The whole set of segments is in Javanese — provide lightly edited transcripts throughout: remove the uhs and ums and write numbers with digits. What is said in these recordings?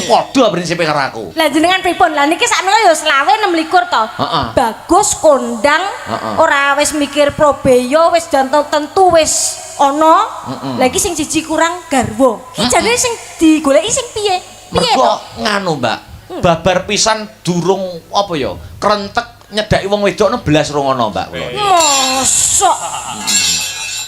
iki padha prinsipe karo aku. Lah jenengan pripun? Lah niki sakmenika ya selawe 26 to. Bagus kondang ora wis mikir probeyo wis jantung tentu wis ana. Lah iki sing siji kurang garwa. Iki jane sing digoleki sing piye? Piye to? Nganu, Mbak. Babar pisan durung apa ya? Krentek nyedaki wong wedok belas rong ana, Mbak kula. Mosok.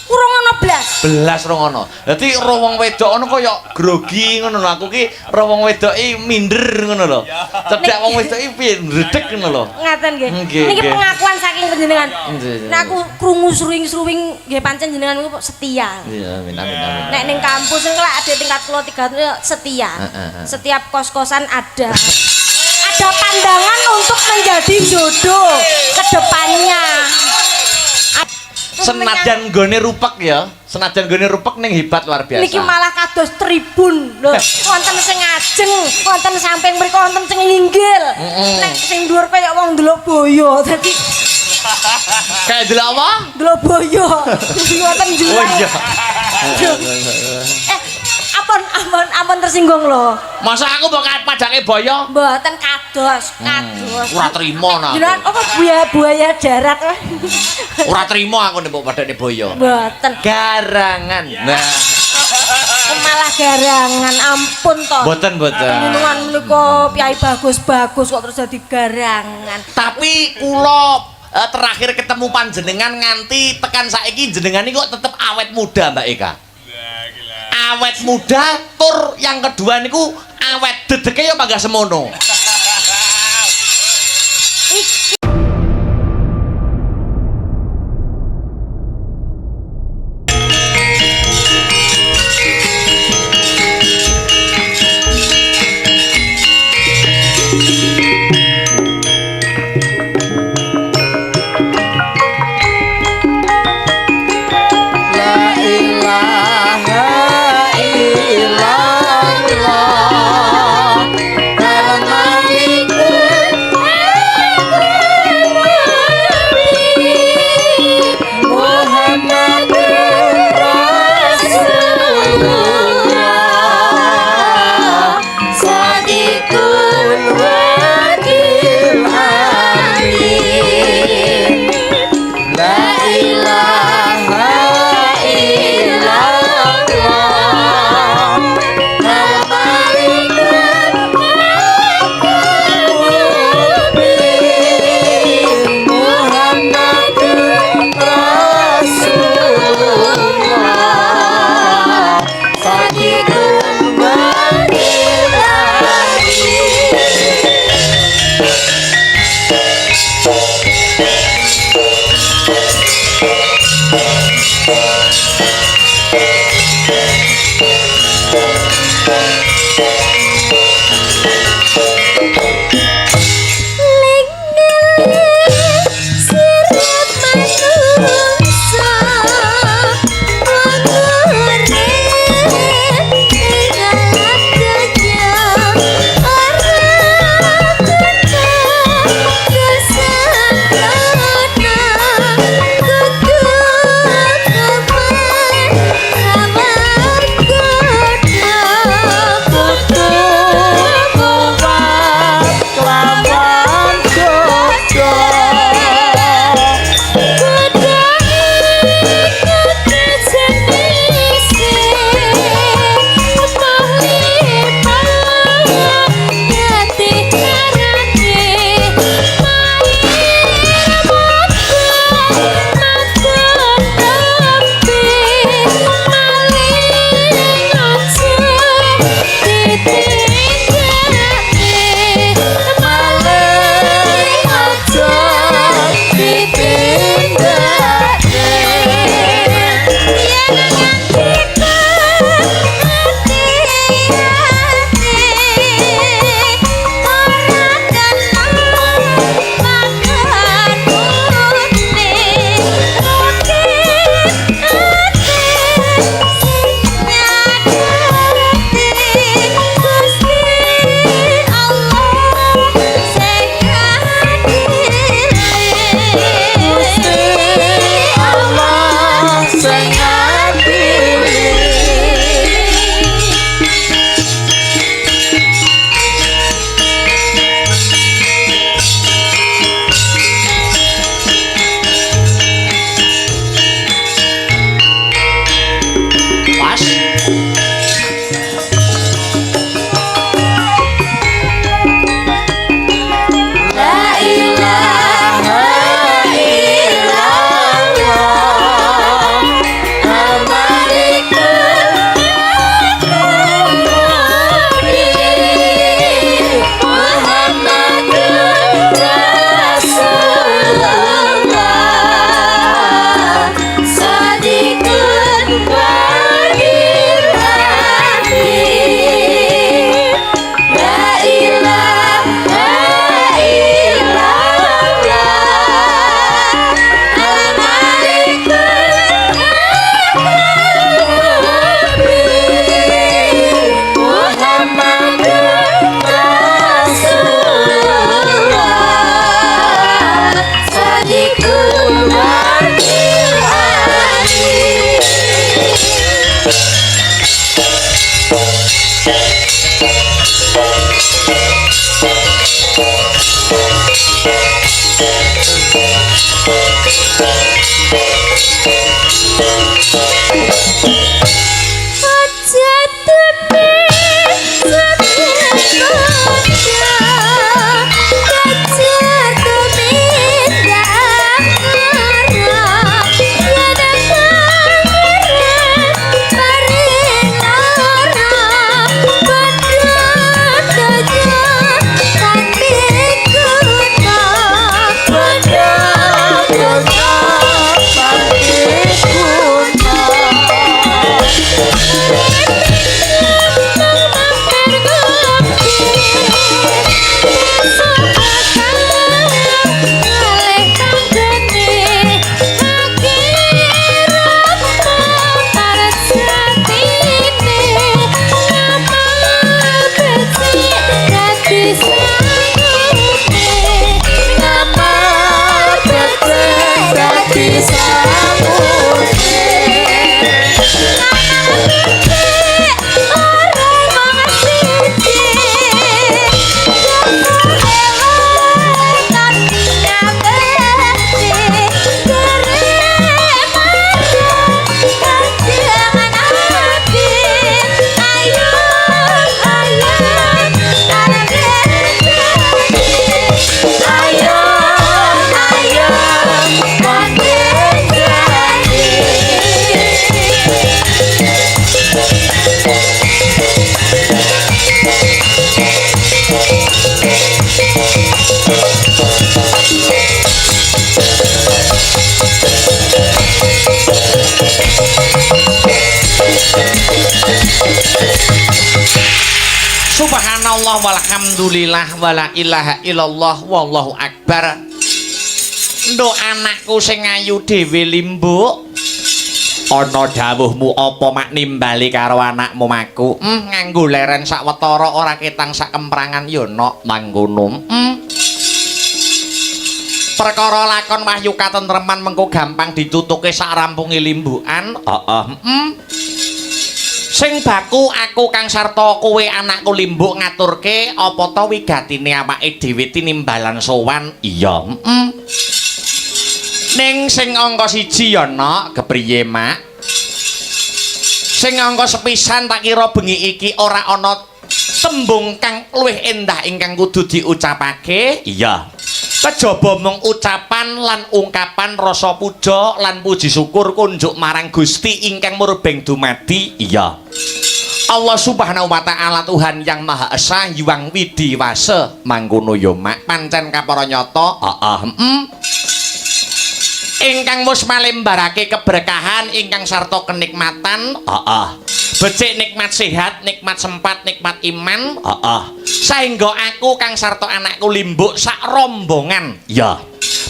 Kurang ana belas rong ana. Dadi ro wong wedok ana kaya grogi ngono lho. Aku ki ro wong wedoki minder ngono lho. Cedak wong wedoki piye ndredeg ngono lho. Ngaten nggih. Niki pengakuan saking panjenengan. Nek aku krungu sruwing-sruwing nggih pancen jenengan niku setia. Iya, amin. Nek ning kampus niku lek adik tingkat kula 3 setia. Setiap kos-kosan ada pandangan untuk menjadi jodoh ke depannya. Senajan gone rupek ya, senajan gone rupek ning hebat luar biasa. Niki malah kados tribun lho. Wonten sing ngajeng, wonten samping mriku wonten sing nginggil. Nek sing dhuwur kaya wong ndelok boyo. Dadi kayak ndelok apa? Ndelok boyo. Wonten jurang. Oh iya. Ampun tersinggung lho. Masa aku mbok padake boyo? Mboten kados. Ora trimo nah. Jenengan apa buaya darat. Ora trimo aku nek mbok padake boyo. Mboten. Garangan. Nah. Malah garangan ampun to. Mboten. Jenengan menika piyai bagus-bagus kok terus dadi garangan. Tapi kula terakhir ketemu panjenengan nganti tekan saiki jenengan iki kok tetep awet muda, Mbak Eka. Awet muda tur yang kedua niku awet dedeke ya panggah semono. Illallah dalam Subhanallah walhamdulillah wala ilaha illallah wallahu akbar. Nduk anakku sing ayu dhewe Limbo. Ana dawuhmu apa mak nimbali karo anakmu maku? Nganggo leren sawetara ora ketang sak kemprangan ya nok mangkono. Perkara lakon wahyu katentreman mengko gampang ditutuke sak rampunge limbukan. Sing baku aku Kang Sarta kowe anakku Limbuk ngaturke apa to wigatine awake dhewe tinimbalan sowan? Iya. Ning sing angka 1 ya nok, kepriye mak? Sing angka sepisan tak kira bengi iki ora ana tembung kang luwih endah ingkang kudu diucapake. Iya. Kejaba mung ucapan lan ungkapan rasa puja lan puji syukur kunjuk marang Gusti ingkang murbeng dumadi. Iya. Allah Subhanahu wa taala Tuhan yang Maha Esa Hyang Widiwasa mangkono ya mak pancen kapara nyata. Ingkang wis malembarake keberkahan ingkang sarta kenikmatan. Becik nikmat sehat, nikmat sempat, nikmat iman. Saengga aku Kang sarta anakku Limbuk sak rombongan. Ya.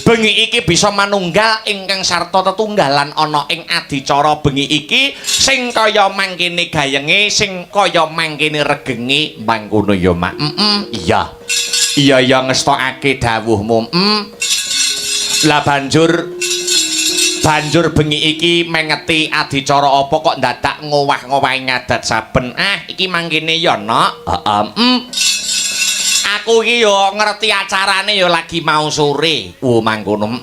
Bengi iki bisa manunggal ingkang sarta tetunggalan ana ing adicara bengi iki sing kaya mangkene gayenge, sing kaya mangkene regenge mangkono ya mak. Iya. Iya ya ngestokake dawuhmu. Lah banjur bengi iki mengeti adicara apa kok dadak ngowah-ngowahi ngadat saben. Iki mangkene ya nok. Aku iki yo ngerti acarane yo lagi mau sore. Mangkono.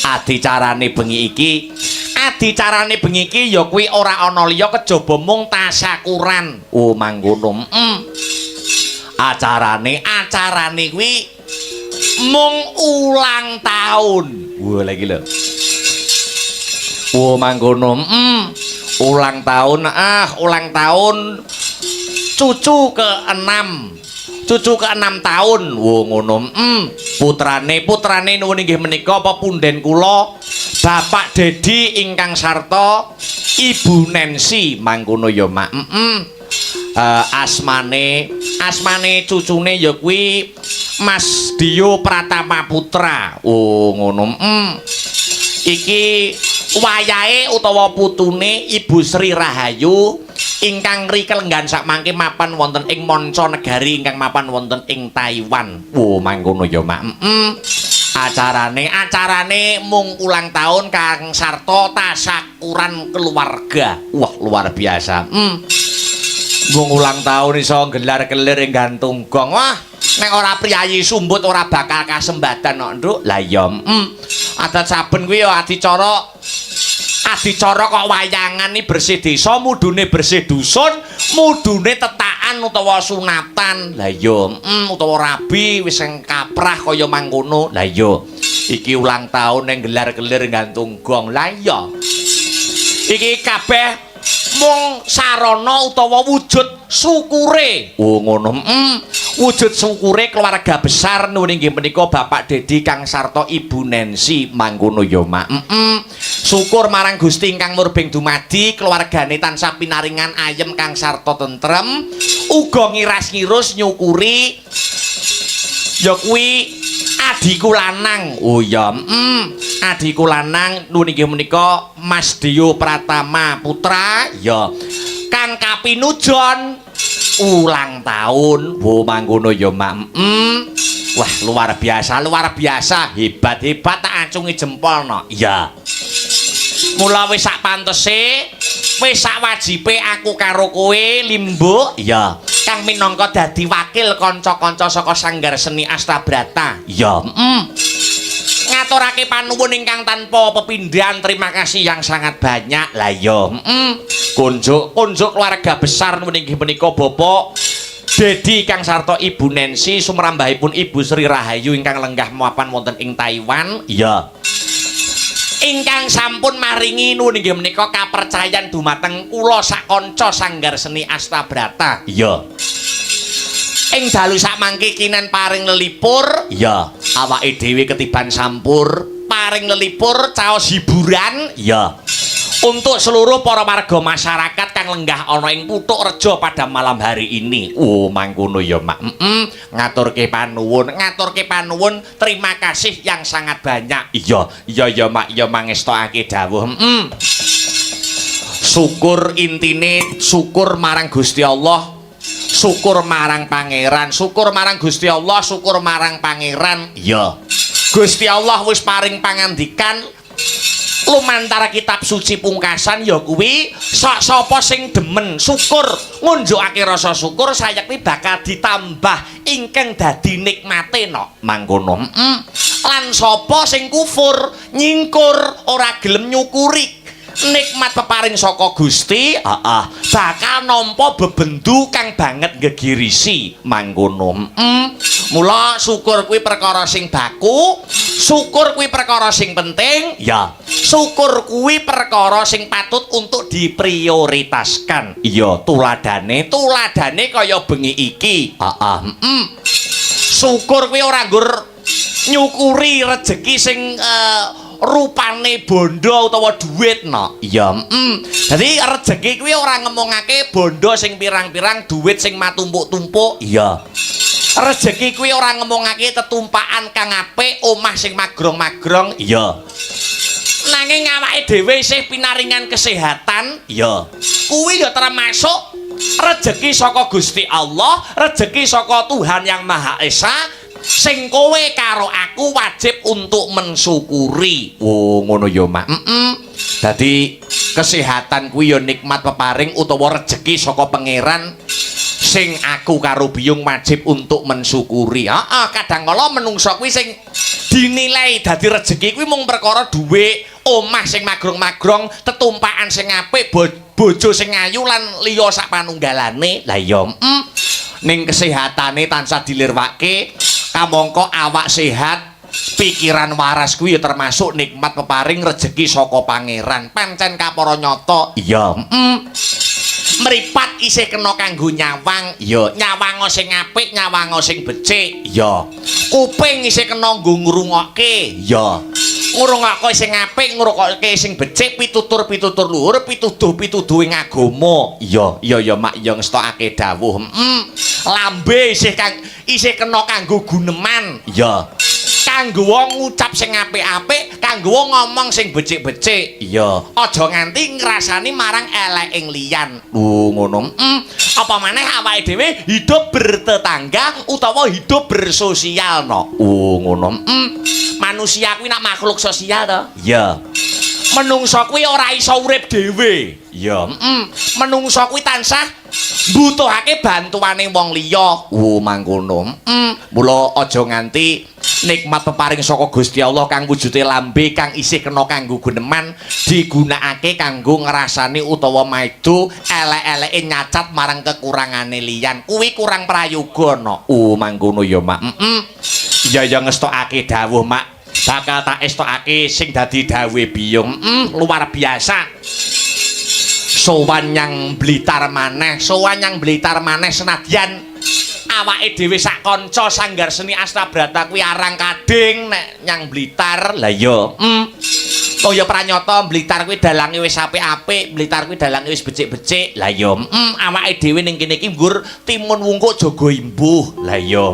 Adicarane bengi iki. Adicarane bengi iki ya kuwi ora ana liya kejaba mung tasyakuran. Mangkono. Acarane kuwi mung ulang tahun. Lagi lho. Mangkono. Ulang tahun. Ulang tahun cucu ke-6. Cucu ke-6 tahun. Ngono. Putrane nuwun inggih menika apa punden kula Bapak Dedi ingkang sarta Ibu Nancy mangkono ya mak. Asmane cucune ya kuwi Mas Dio Pratama Putra. Ngono. Iki wayahe utawa putune Ibu Sri Rahayu ingkang rikelenggan sak mangke mapan wonten ing manca negari ingkang mapan wonten ing Taiwan. Mangkono ya mak. Acarane mung ulang tahun Kang Sarta tasyakuran keluarga. Wah, luar biasa. Mung ulang tahun iso gelar-gelir ing gantung gong. Wah, nek ora priyayi sumbut ora bakal kasembadan kok, Nduk. Lah ya, adat saben kuwi ya adicara kok wayangan iki bersih desa, mudune bersih dusun, mudune tetakan utawa sunatan. Lah ya, utawa rabi wis sing kaprah kaya mangkono. Lah ya, iki ulang tahun ning gelar-gelir gantung gong. Lah ya. Iki kabeh mung sarana utawa wujud syukure. Ngono. Wujud syukure keluarga besar nuwun inggih menika Bapak Dedi Kang sarta Ibu Nancy mangkono ya mak. Syukur marang Gusti ingkang murbeng dumadi keluargane tansah pinaringan ayem Kang sarta tentrem, uga ngiras-ngirus nyukuri ya kuwi adiku lanang. Ya, adiku lanang nuwun inggih menika Mas Dio Pratama Putra ya Kang Kapinujon ulang tahun. Mangkono ya mak. Wah, luar biasa, hebat tak acungi jempol no. Ya. Mula wis sak pantese, wis sak wajibe aku karo kowe Limbuk ya kang minangka dadi wakil kanca-kanca saka Sanggar Seni Astabrata. Ya. Ngaturake panuwun ingkang tanpa pepindhan, terima kasih yang sangat banyak. Lah ya. Kunjuk keluarga besar nuwun inggih menika Bapak Dedi Kang sarta Ibu Nancy sumrambahipun Ibu Sri Rahayu ingkang lenggah mapan wonten ing Taiwan. Ya. Ingkang sampun maringi nuwun inggih menika kapercayan dumateng kula sak kanca Sanggar Seni Astabrata. Ya. Ing dalu sak mangke kinen paring lelipur. Ya. Awake dhewe ketiban sampur paring lelipur caos hiburan. Ya. Untuk seluruh para warga masyarakat ingkang lenggah ana ing Puthuk Reja pada malam hari ini. Oh, mangkono ya, Mak. Ngaturke panuwun, terima kasih yang sangat banyak. Iya, Mak, ya mangestokake dawuh. Syukur intine, syukur marang Gusti Allah. Syukur marang pangeran, syukur marang Gusti Allah, syukur marang pangeran. Ya. Gusti Allah wis paring pangandikan lumantar kitab suci pungkasan ya kuwi sapa sing demen syukur ngunjukake rasa syukur sayekti bakal ditambah ingkang dadi nikmate no mangkono. Lan sapa sing kufur nyingkur ora gelem nyukuri nikmat peparing saka Gusti, bakal nampa bebendu kang banget gegirisi mangkono. Mula syukur kuwi perkara sing baku, syukur kuwi perkara sing penting, ya. Syukur kuwi perkara sing patut untuk diprioritaskan. Iya, tuladane kaya bengi iki. Syukur kuwi ora nggur nyukuri rejeki sing rupane bondo utawa duit no. Iya, jadi rezeki kuwi ora ngomongake bondo sing pirang-pirang, duit sing matumpuk-tumpuk. Iya. Rezeki kuwi ora ngomongake tetumpakan kang apik, omah sing magrong-magrong. Iya. Nanging awake dhewe isih pinaringan kesehatan. Iya. Kuwi ya termasuk rezeki saka Gusti Allah, rezeki saka Tuhan yang Maha Esa. Sing kowe karo aku wajib untuk mensyukuri. Oh, ngono ya, Mak. Dadi kesehatan kuwi ya nikmat peparing utawa rejeki saka pangeran sing aku karo Biyung wajib untuk mensyukuri. Kadang kala menungso kuwi sing dinilai dadi rejeki kuwi mung perkara dhuwit, omah sing magrong-magrong, tetumpakan sing apik, bojo sing ayu lan liya sak panunggalane. Lah ya, ning kesehatane tansah dilirwake. Kamangka awak sehat, pikiran waras kuwi ya termasuk nikmat peparing rejeki saka pangeran. Pancen kapara nyata. Iya, mripat isih kena kanggo nyawang. Ya, nyawang sing apik, nyawang sing becik. Ya. Kuping isih kena nggo ngrungokke. Ya. Ngrungokke sing apik, ngrungokke sing becik, pitutur-pitutur luhur, pituduh-pituduh ing agama. Iya, Mak, ya ngestokake dawuh. Lambe isih kena kanggo guneman. Ya. Kanggo wong ngucap sing apik-apik, kanggo wong ngomong sing becik-becik. Ya. Aja nganti ngrasani marang eleke liyan. Ngono. Apa maneh awake dhewe hidup bertetangga utawa hidup bersosial no. Ngono. Manusia kuwi nak makhluk sosial to. Ya. Menungso kuwi ora iso urip dhewe. Ya, menungso kuwi tansah mbutuhake bantuane wong liya. Mangkono. Mula aja nganti nikmat peparing saka Gusti Allah kang wujude lambe kang isih kena kanggo guneman digunakake kanggo ngrasani utawa maido elek-eleke nyacat marang kekurangane liyan. Kuwi kurang prayoga no. Mangkono ya, Mak. Ya ngestokake dawuh, Mak. Bakal tak estokake sing dadi dawuhe Biyung. Luar biasa. Sowan nyang Blitar maneh senadyan awake dhewe sak kanca Sanggar Seni Astabrata kuwi arang kading nek nyang Blitar. Lah ya, ya pranyata Blitar kuwi dalange wis apik-apik, Blitar kuwi dalange wis becik-becik. Lah ya, awake dhewe ning kene iki nggur timun wungkuk jaga imbuh. Lah ya,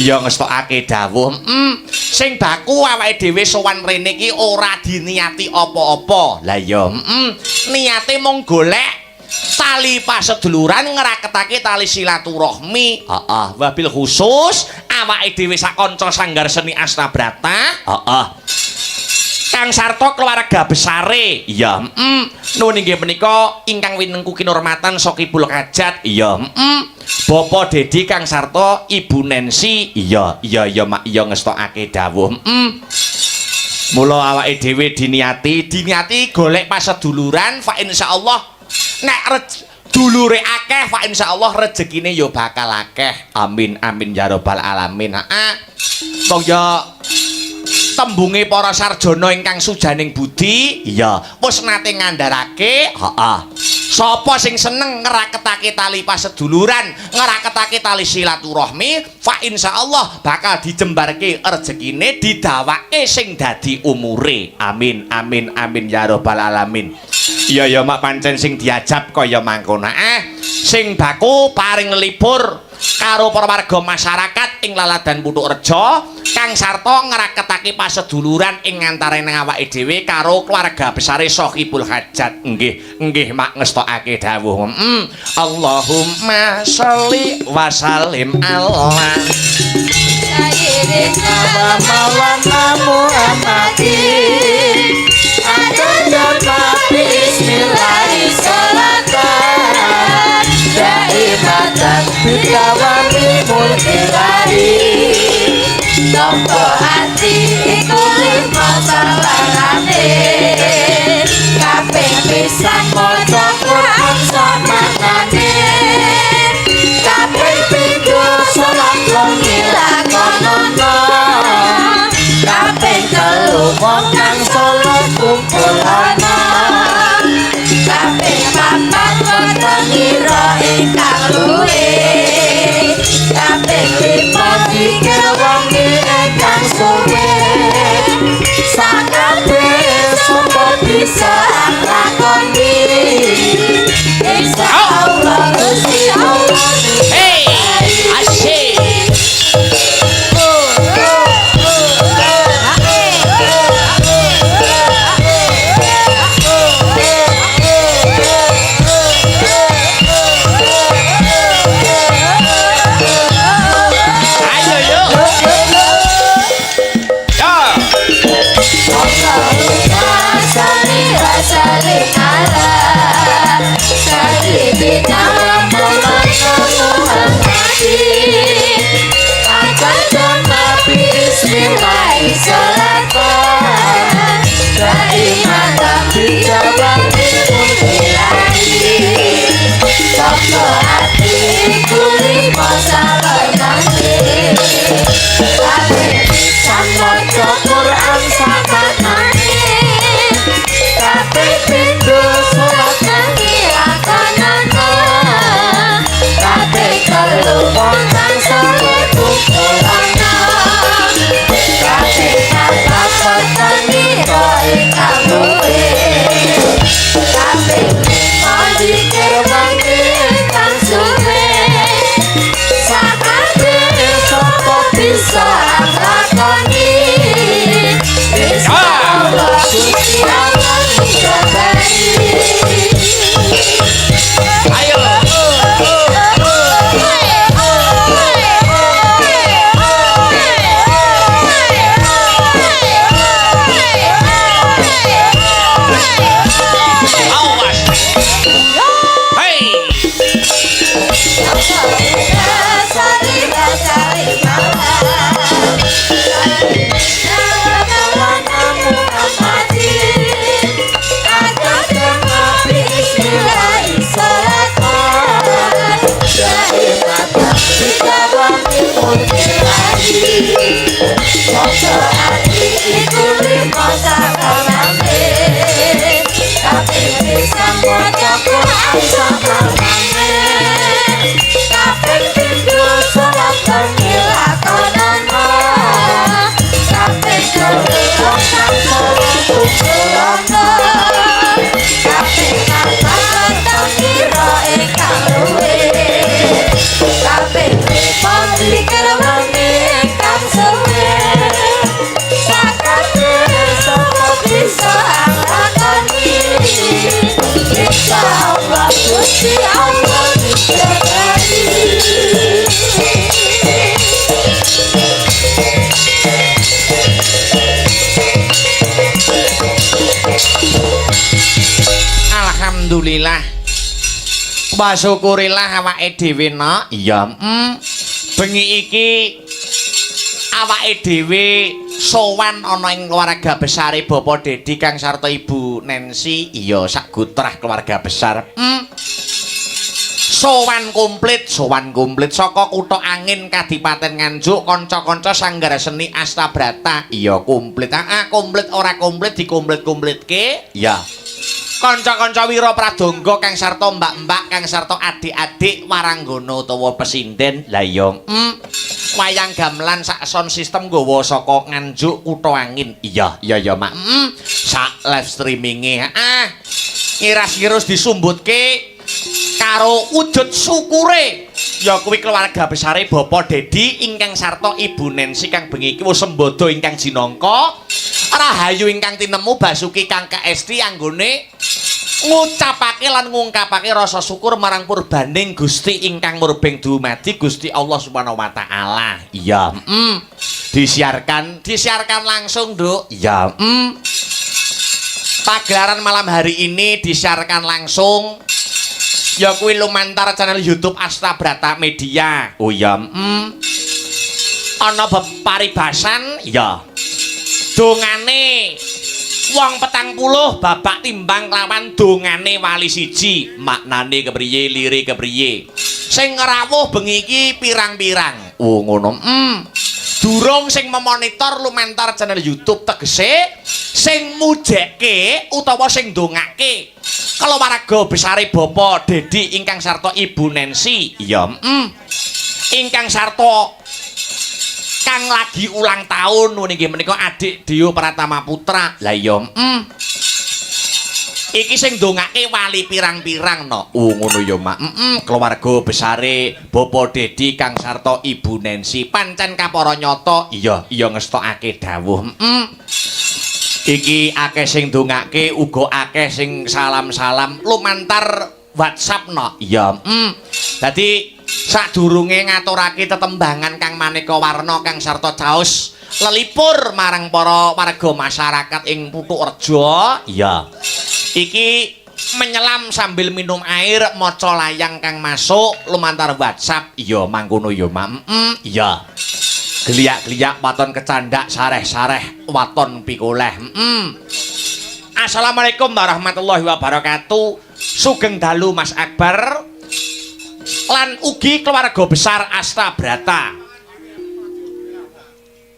ya ngestokake dawuh. Sing baku awake dhewe sowan rene iki ora diniati apa-apa. Lah ya, niate mung golek tali paseduluran ngraketake tali silaturahmi. Wabil khusus awake dhewe sak kanca Sanggar Seni Astabrata. Kang Sarto keluarga besare. Iya, nuwun inggih menika ingkang winengku kinurmatan Sokipul Hajat. Iya, Bapak Dedi Kang Sarto, Ibu Nensi. Iya, Mak, iya ngestokake dawuh. Mula awake dhewe diniati golek paseduluran fa insyaallah nek dulure akeh fa insyaallah rezekine ya bakal akeh. Amin ya rabbal alamin. Wong ya tembunge para sarjana ingkang sujaning budi, iya, wis nate ngandharake, Sapa sing seneng ngraketake tali paseduluran, ngraketake tali silaturahmi, fa insyaallah bakal dijembarke rezekine, didawake sing dadi umure. Amin amin amin ya rabbal alamin. Iya ya mak pancen sing diajab kaya mangkono. Sing baku paring libur karo para warga masyarakat ing Laladan Putukrejo kang sarta ngraketake paseduluran ing antarane awake dhewe karo keluarga besare Sohibul Hajat. Nggih mak ngestokake dawuh. Allahumma sholli wa sallim ala sayyidina Maulana Muhammadin adadama bismillahirrahmanirrahim daimatan bidawami mulkilahi tompo hati iku lima salarane kaping pisan maca Quran samanane kaping pindho salat wengi lakonono kaping telu wong kang salat kumpul ana kaping papat wetengira ingkang luwe kaping lima pikir wong ingkang suwe sakabeh sapa bisa lakoni insyaallah Gusti Allah. Hey asyik alhamdulillah wa syukurillah awake dhewe no. Iya bengi iki awake dhewe sowan ana ing keluarga besare Bapak Dedi kang sarta Ibu Nancy. Iya sak gutrah keluarga besar. Sowan komplit saka Kutha Angin Kadipaten Nganjuk, kanca-kanca Sanggar Seni Astabrata. Iya komplit. Komplit ora komplit dikomplit-komplitke. Ya. kanca-kanca Wira Pradangga kang sarta mbak-mbak kang sarta adik-adik waranggana utawa pesinden. Lah ya, wayang gamelan sak sound system nggawa saka Nganjuk Kutha Angin. Iya Mak. Sak live streaminge. Ngiras-ngirus disumbutke karo wujud syukure ya kuwi keluarga besare Bapak Dedi ingkang sarta Ibu Nancy kang bengi iki wis sembada ingkang jinangka rahayu ingkang tinemu Basuki kang kaesti anggone ngucapake lan ngungkapake rasa syukur marang purbaning Gusti ingkang murbeng dumadi Gusti Allah Subhanahu wa taala. Iya, disiarkan langsung, Nduk. Iya, pagelaran malam hari ini disiarkan langsung ya kuwi lumantar channel YouTube Astabrata Media. Oh ya, ana paribasan ya. Dongane wong 40 babak timbang lawan dongane wali siji. Maknane kepriye, lire kepriye. Sing rawuh bengi iki pirang-pirang. Oh ngono. Durung sing memonitor lumantar channel YouTube tegese sing mujekke utawa sing ndongake keluarga besare Bapak Dedi ingkang sarta Ibu Nancy. Ya, ingkang sarta kang lagi ulang tahun niki menika adik Dio Pratama Putra. Lah ya, iki sing ndongake wali pirang-pirang no. Ngono ya, Mak. Keluarga besare Bapak Dedi kang sarta Ibu Nancy pancen kapara nyata. Iya ngestokake dawuh. Iki akeh sing ndongake uga akeh sing salam-salam lumantar WhatsApp no. Iya. Dadi sadurunge ngaturake tetembangan kang maneka warna kang sarta caos lelipur marang para warga masyarakat ing Putukrejo. Iya. Iki menyelam sambil minum air maca layang kang masuk lumantar WhatsApp. Iya mangkono ya, Mak. Iya. Geliak-geliak waton kecandak sareh-sareh waton pikoleh. Assalamualaikum warahmatullahi wabarakatuh. Sugeng dalu Mas Akbar lan ugi keluarga besar Astabrata.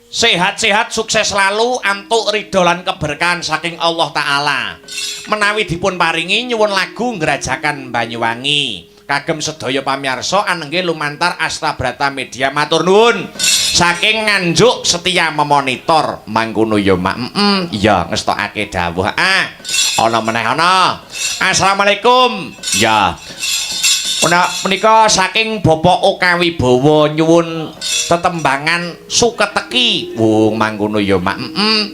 Sehat-sehat sukses selalu antuk ridho lan keberkahan saking Allah taala. Menawi dipun paringi nyuwun lagu ngrajakan Banyuwangi kagem sedaya pamirsa anengge lumantar Astabrata Media. Matur nuwun. Saking Nganjuk setia memonitor mangkono ya, Mak. Iya ngestokake dawuh. Ana meneh ana. Assalamualaikum. Ya. Menika saking Bapak Okawibowo nyuwun tetembangan suketeki. Mangkono ya, Mak.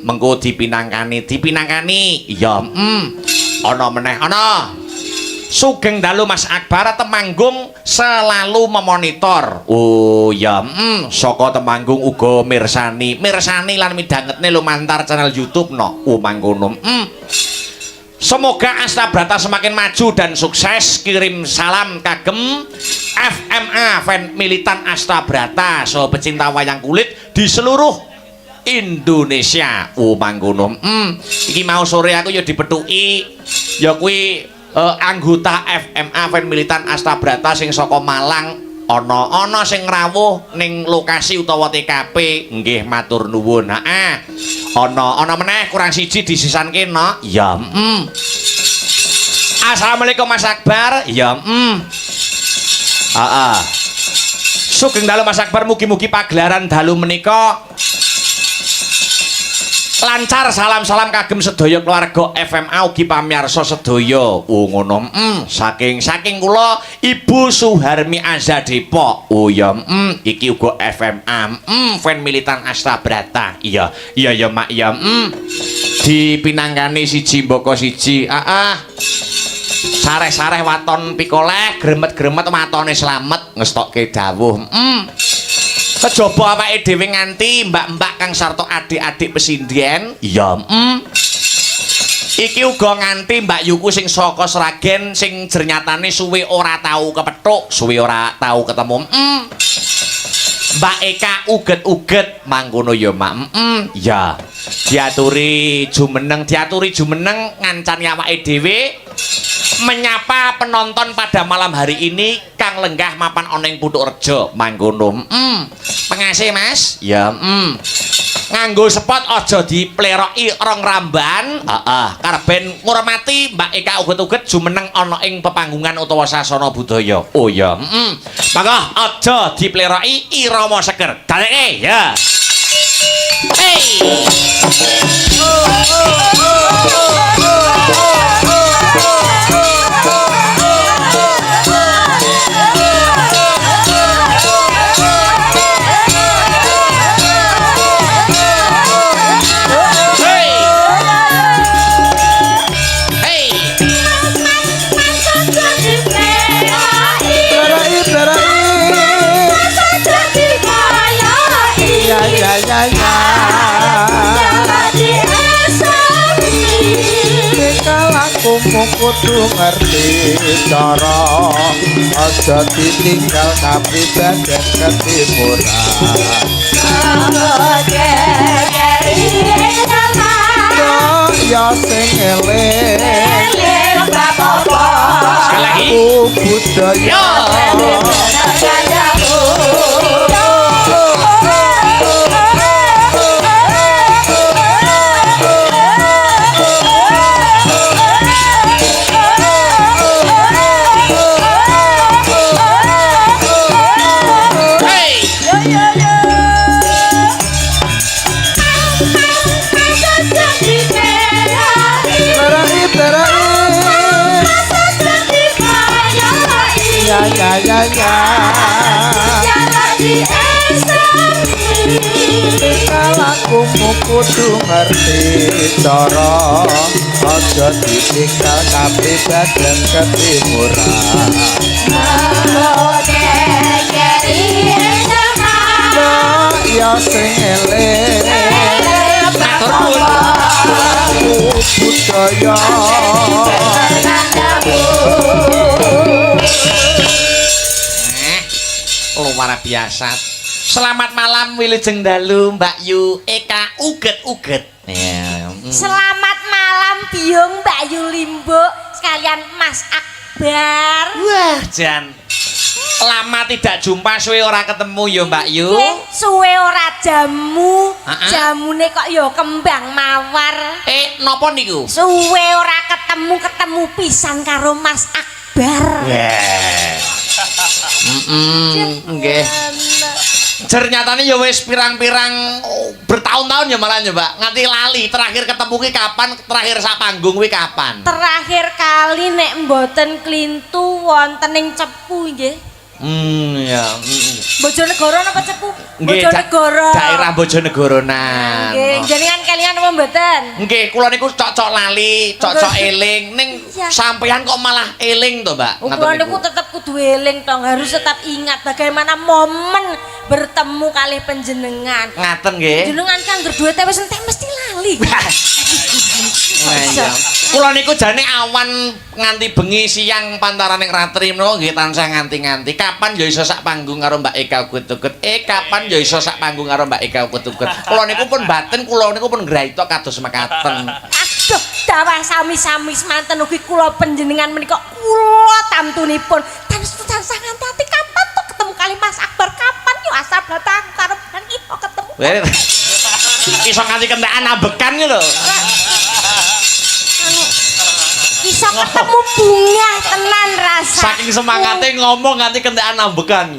Mengko dipinangkani. Iya. Ana meneh ana. Sugeng dalu Mas Akbar Temanggung selalu memonitor. Oh ya, saka Temanggung uga mirsani lan midhangetne lumantar channel YouTube no. Mangkono. Semoga Astabrata semakin maju dan sukses. Kirim salam kagem FMA fan militan Astabrata saha pecinta wayang kulit di seluruh Indonesia. Mangkono. Iki mau sore aku ya dipethuki ya kuwi anggota FMA fan militan Astabrata sing saka Malang ana sing rawuh ning lokasi utawa TKP. Nggih matur nuwun. Ana meneh kurang siji disisanke no. Ya. Assalamualaikum Mas Akbar. Ya. Sugeng dalu Mas Akbar, mugi-mugi pagelaran dalu menika lancar. Salam-salam kagem sedaya keluarga FMA ugi pamirsa sedaya. Ngono. Saking kula Ibu Suharmi Azza Depok. Ya, iki uga FMA fan militan Astabrata. Iya ya, Mak. Ya, dipinangkani siji mboko siji. Sareh-sareh waton pikoleh, gremet-gremet watone slamet ngestokke dawuh. Kejaba awake dhewe nganti mbak-mbak kang sarta adik-adik pesinden. Ya, iki uga nganti Mbak Yuku sing saka Sragen sing jernyatane suwe ora tau kepethuk, suwe ora tau ketemu. Mbak Eka uget-uget mangkono ya, Mak. Ya, diaturi jumeneng ngancani awake dhewe menyapa penonton pada malam hari ini kang lenggah mapan ana ing Putukrejo mangkono. Pengasih Mas. Ya, nganggo spot aja dipleroki rong ramban. Heeh, karben ngurmati Mbak Eka uget-uget jumeneng ana ing pepanggungan utawa sasana budaya. Oh ya, mangga aja dipleroki irama seger. Daleke ya. Hey. Kudu ngerti cara aja ditinggal tapi badan ketimuran ya sing eling Sekali lagi budaya kudu ngerti cara aja ditinggal tapi badan ketimuran ya sing eling budaya luar biasa. Selamat malam Wilujeng Dalu Mbak Yu Eka uget-uget. Ya. Selamat malam Biung Mbak Yu Limbo sekalian Mas Akbar. Wah, Jan. Lama tidak jumpa, suwe ora ketemu ya Mbak Yu. Suwe ora jamu. Jamune kok ya kembang mawar. Napa niku? Suwe ora ketemu pisan karo Mas Akbar. Nggih. Ternyatane ya wis pirang-pirang bertahun-tahun ya malah ya Mbak. Nganti lali terakhir ketemu ki kapan? Terakhir sak panggung kuwi kapan? Terakhir kali nek mboten klintu wonten ing Cepu nggih. Ya. Bojonegoro napa Cepu? Nggih, Bojonegoro. Daerah Bojonegoronan. Nggih, jenengan kelingan apa mboten? Nggih, kula niku cocok lali, cocok eling. Ning sampeyan kok malah eling to, Mbak? Kula niku tetep kudu eling to, harus tetap ingat bagaimana momen bertemu kali panjenengan. Ngaten nggih. Jenengan kan berdua wis entek mesti lali. Iya. Kula niku jane awan nganti bengi siang pantaraning ratri menawa nggih tansah nganti-nganti. Kapan ya iso sak panggung karo Mbak Eka uget-uget? Kapan ya iso sak panggung karo Mbak Eka uget-uget? Kula niku pun baten, kula niku pun ngraita kados mekaten. Aduh, dawah sami-sami semanten ugi kula panjenengan menika kula tamtunipun. Tansah nganti kapan tuh ketemu kali Mas Akbar? Kapan yo asal datang karo ben iso ketemu. Iso nganti kentekan ambekan lho. Iso ketemu bunga tenan rasa. Saking semangate ngomong nganti kentekan ambekan.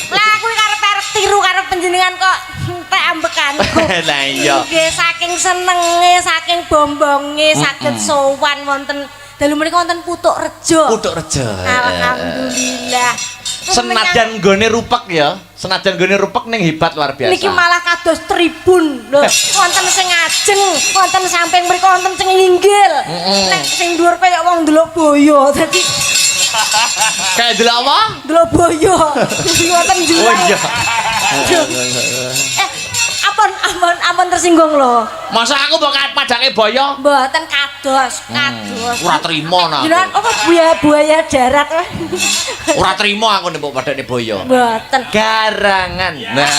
Lah kuwi karep tiru karo panjenengan kok entek ambekanku. Lah iya. Nggih saking senenge, saking bombonge saged sowan wonten dalu menika wonten Putuk Rejo. Putuk Rejo. Alhamdulillah. Senajan gone rupek ya. Senajan gone rupek ning hebat luar biasa. Niki malah kados tribun lho. Wonten sing ngajeng, wonten samping mriku wonten sing inggil. Nek sing dhuwur kaya wong ndelok boyo. Dadi kayak delok apa? ndelok boyo. Wonten njur. Oh iya. Ampun tersinggung lho. Masa aku mbok padake boyo? Mboten kados. Ora trimo nah. Jenengan apa buaya darat. Ora trimo aku nek mbok padake boyo. Mboten. Garangan. Nah,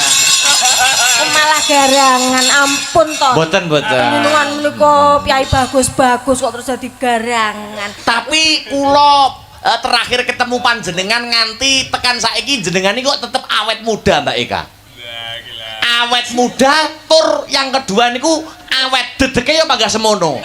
Malah garangan ampun toh. mboten. Jenengan menika piyai bagus-bagus kok terus dadi garangan. Tapi kula terakhir ketemu panjenengan nganti tekan saiki jenengan iki kok tetep awet muda Mbak Eka. awet muda tur yang kedua niku awet dedeke ya panggah semono.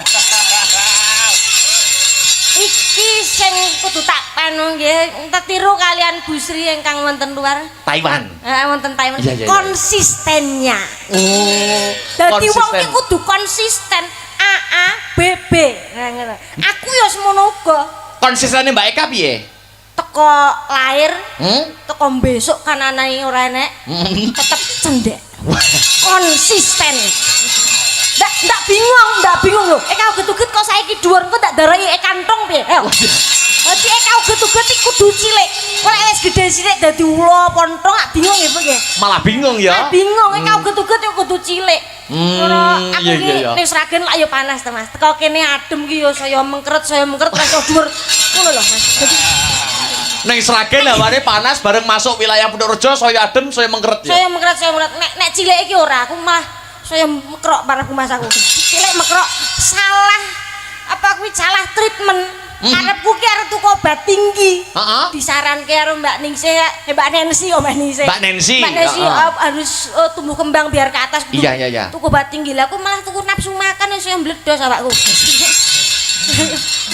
Iki sing kudu tak panu nggih tetiru kalian Bu Sri ingkang wonten luar Taiwan. wonten Taiwan. Iya, iya, iya. Konsistennya. Oh. Dadi wong konsisten. ki kudu konsisten. A B B. Nah, ngono. Aku ya semono uga. Konsistennya Mbak Eka piye? Teko lahir, Hmm? teko besok kan anae ora enek. Tetep cendek. Konsisten. Ndak bingung lho. Eka uget-uget kok saiki dhuwur kok tak darai kantong piye? Ayo. Dadi eka uget-uget iki kudu cilik. Kok nek wis gedhe sithik dadi ula pontong gak bingung ya, Bu nggih. Malah bingung ya. Bingung eka uget-uget yo kudu cilik. Ora aku iya, iki iya. ning Sragen lak yo panas to, Mas. Teko kene adem ki yo saya mengkeret wis dhuwur. Ngono lho, Mas. Dadi Neng Sragen hawane panas bareng masuk wilayah Purworejo saya adem saya mengkeret ya. saya mengkeret. Nek cilik iki ora, aku malah saya mekrok paraku Mas aku. Cilik mekrok salah apa kuwi salah treatment. Arepku ki arep tuku obat tinggi. Heeh. Disaranke karo Mbak Ningsih, Mbak Nensi kok Mbak Ningsih. Mbak Nensi, Mbak Nensi heeh. harus tumbuh kembang biar ke atas. Iya, iya, iya. Tuku obat tinggi. Lah aku malah tuku nafsu makan saya mbledos awakku.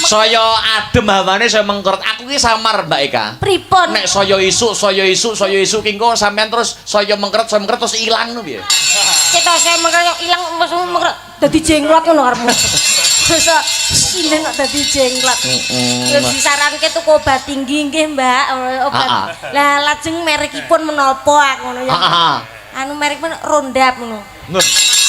Saya adem hawane saya mengkeret. Aku ki samar Mbak Eka. Pripun? Nek saya isuk ki engko sampean terus saya mengkeret terus ilang lho piye. Cetok saya mengkeret ilang langsung mengkeret dadi jenglot ngono karepmu. Terus sinen kok dadi jenglot. Terus disaranke tuku obat tinggi nggih, Mbak. Obat. Lah lajeng merekipun menapa ngono ya. Heeh. Anu merekipun Rondap ngono. Ngono.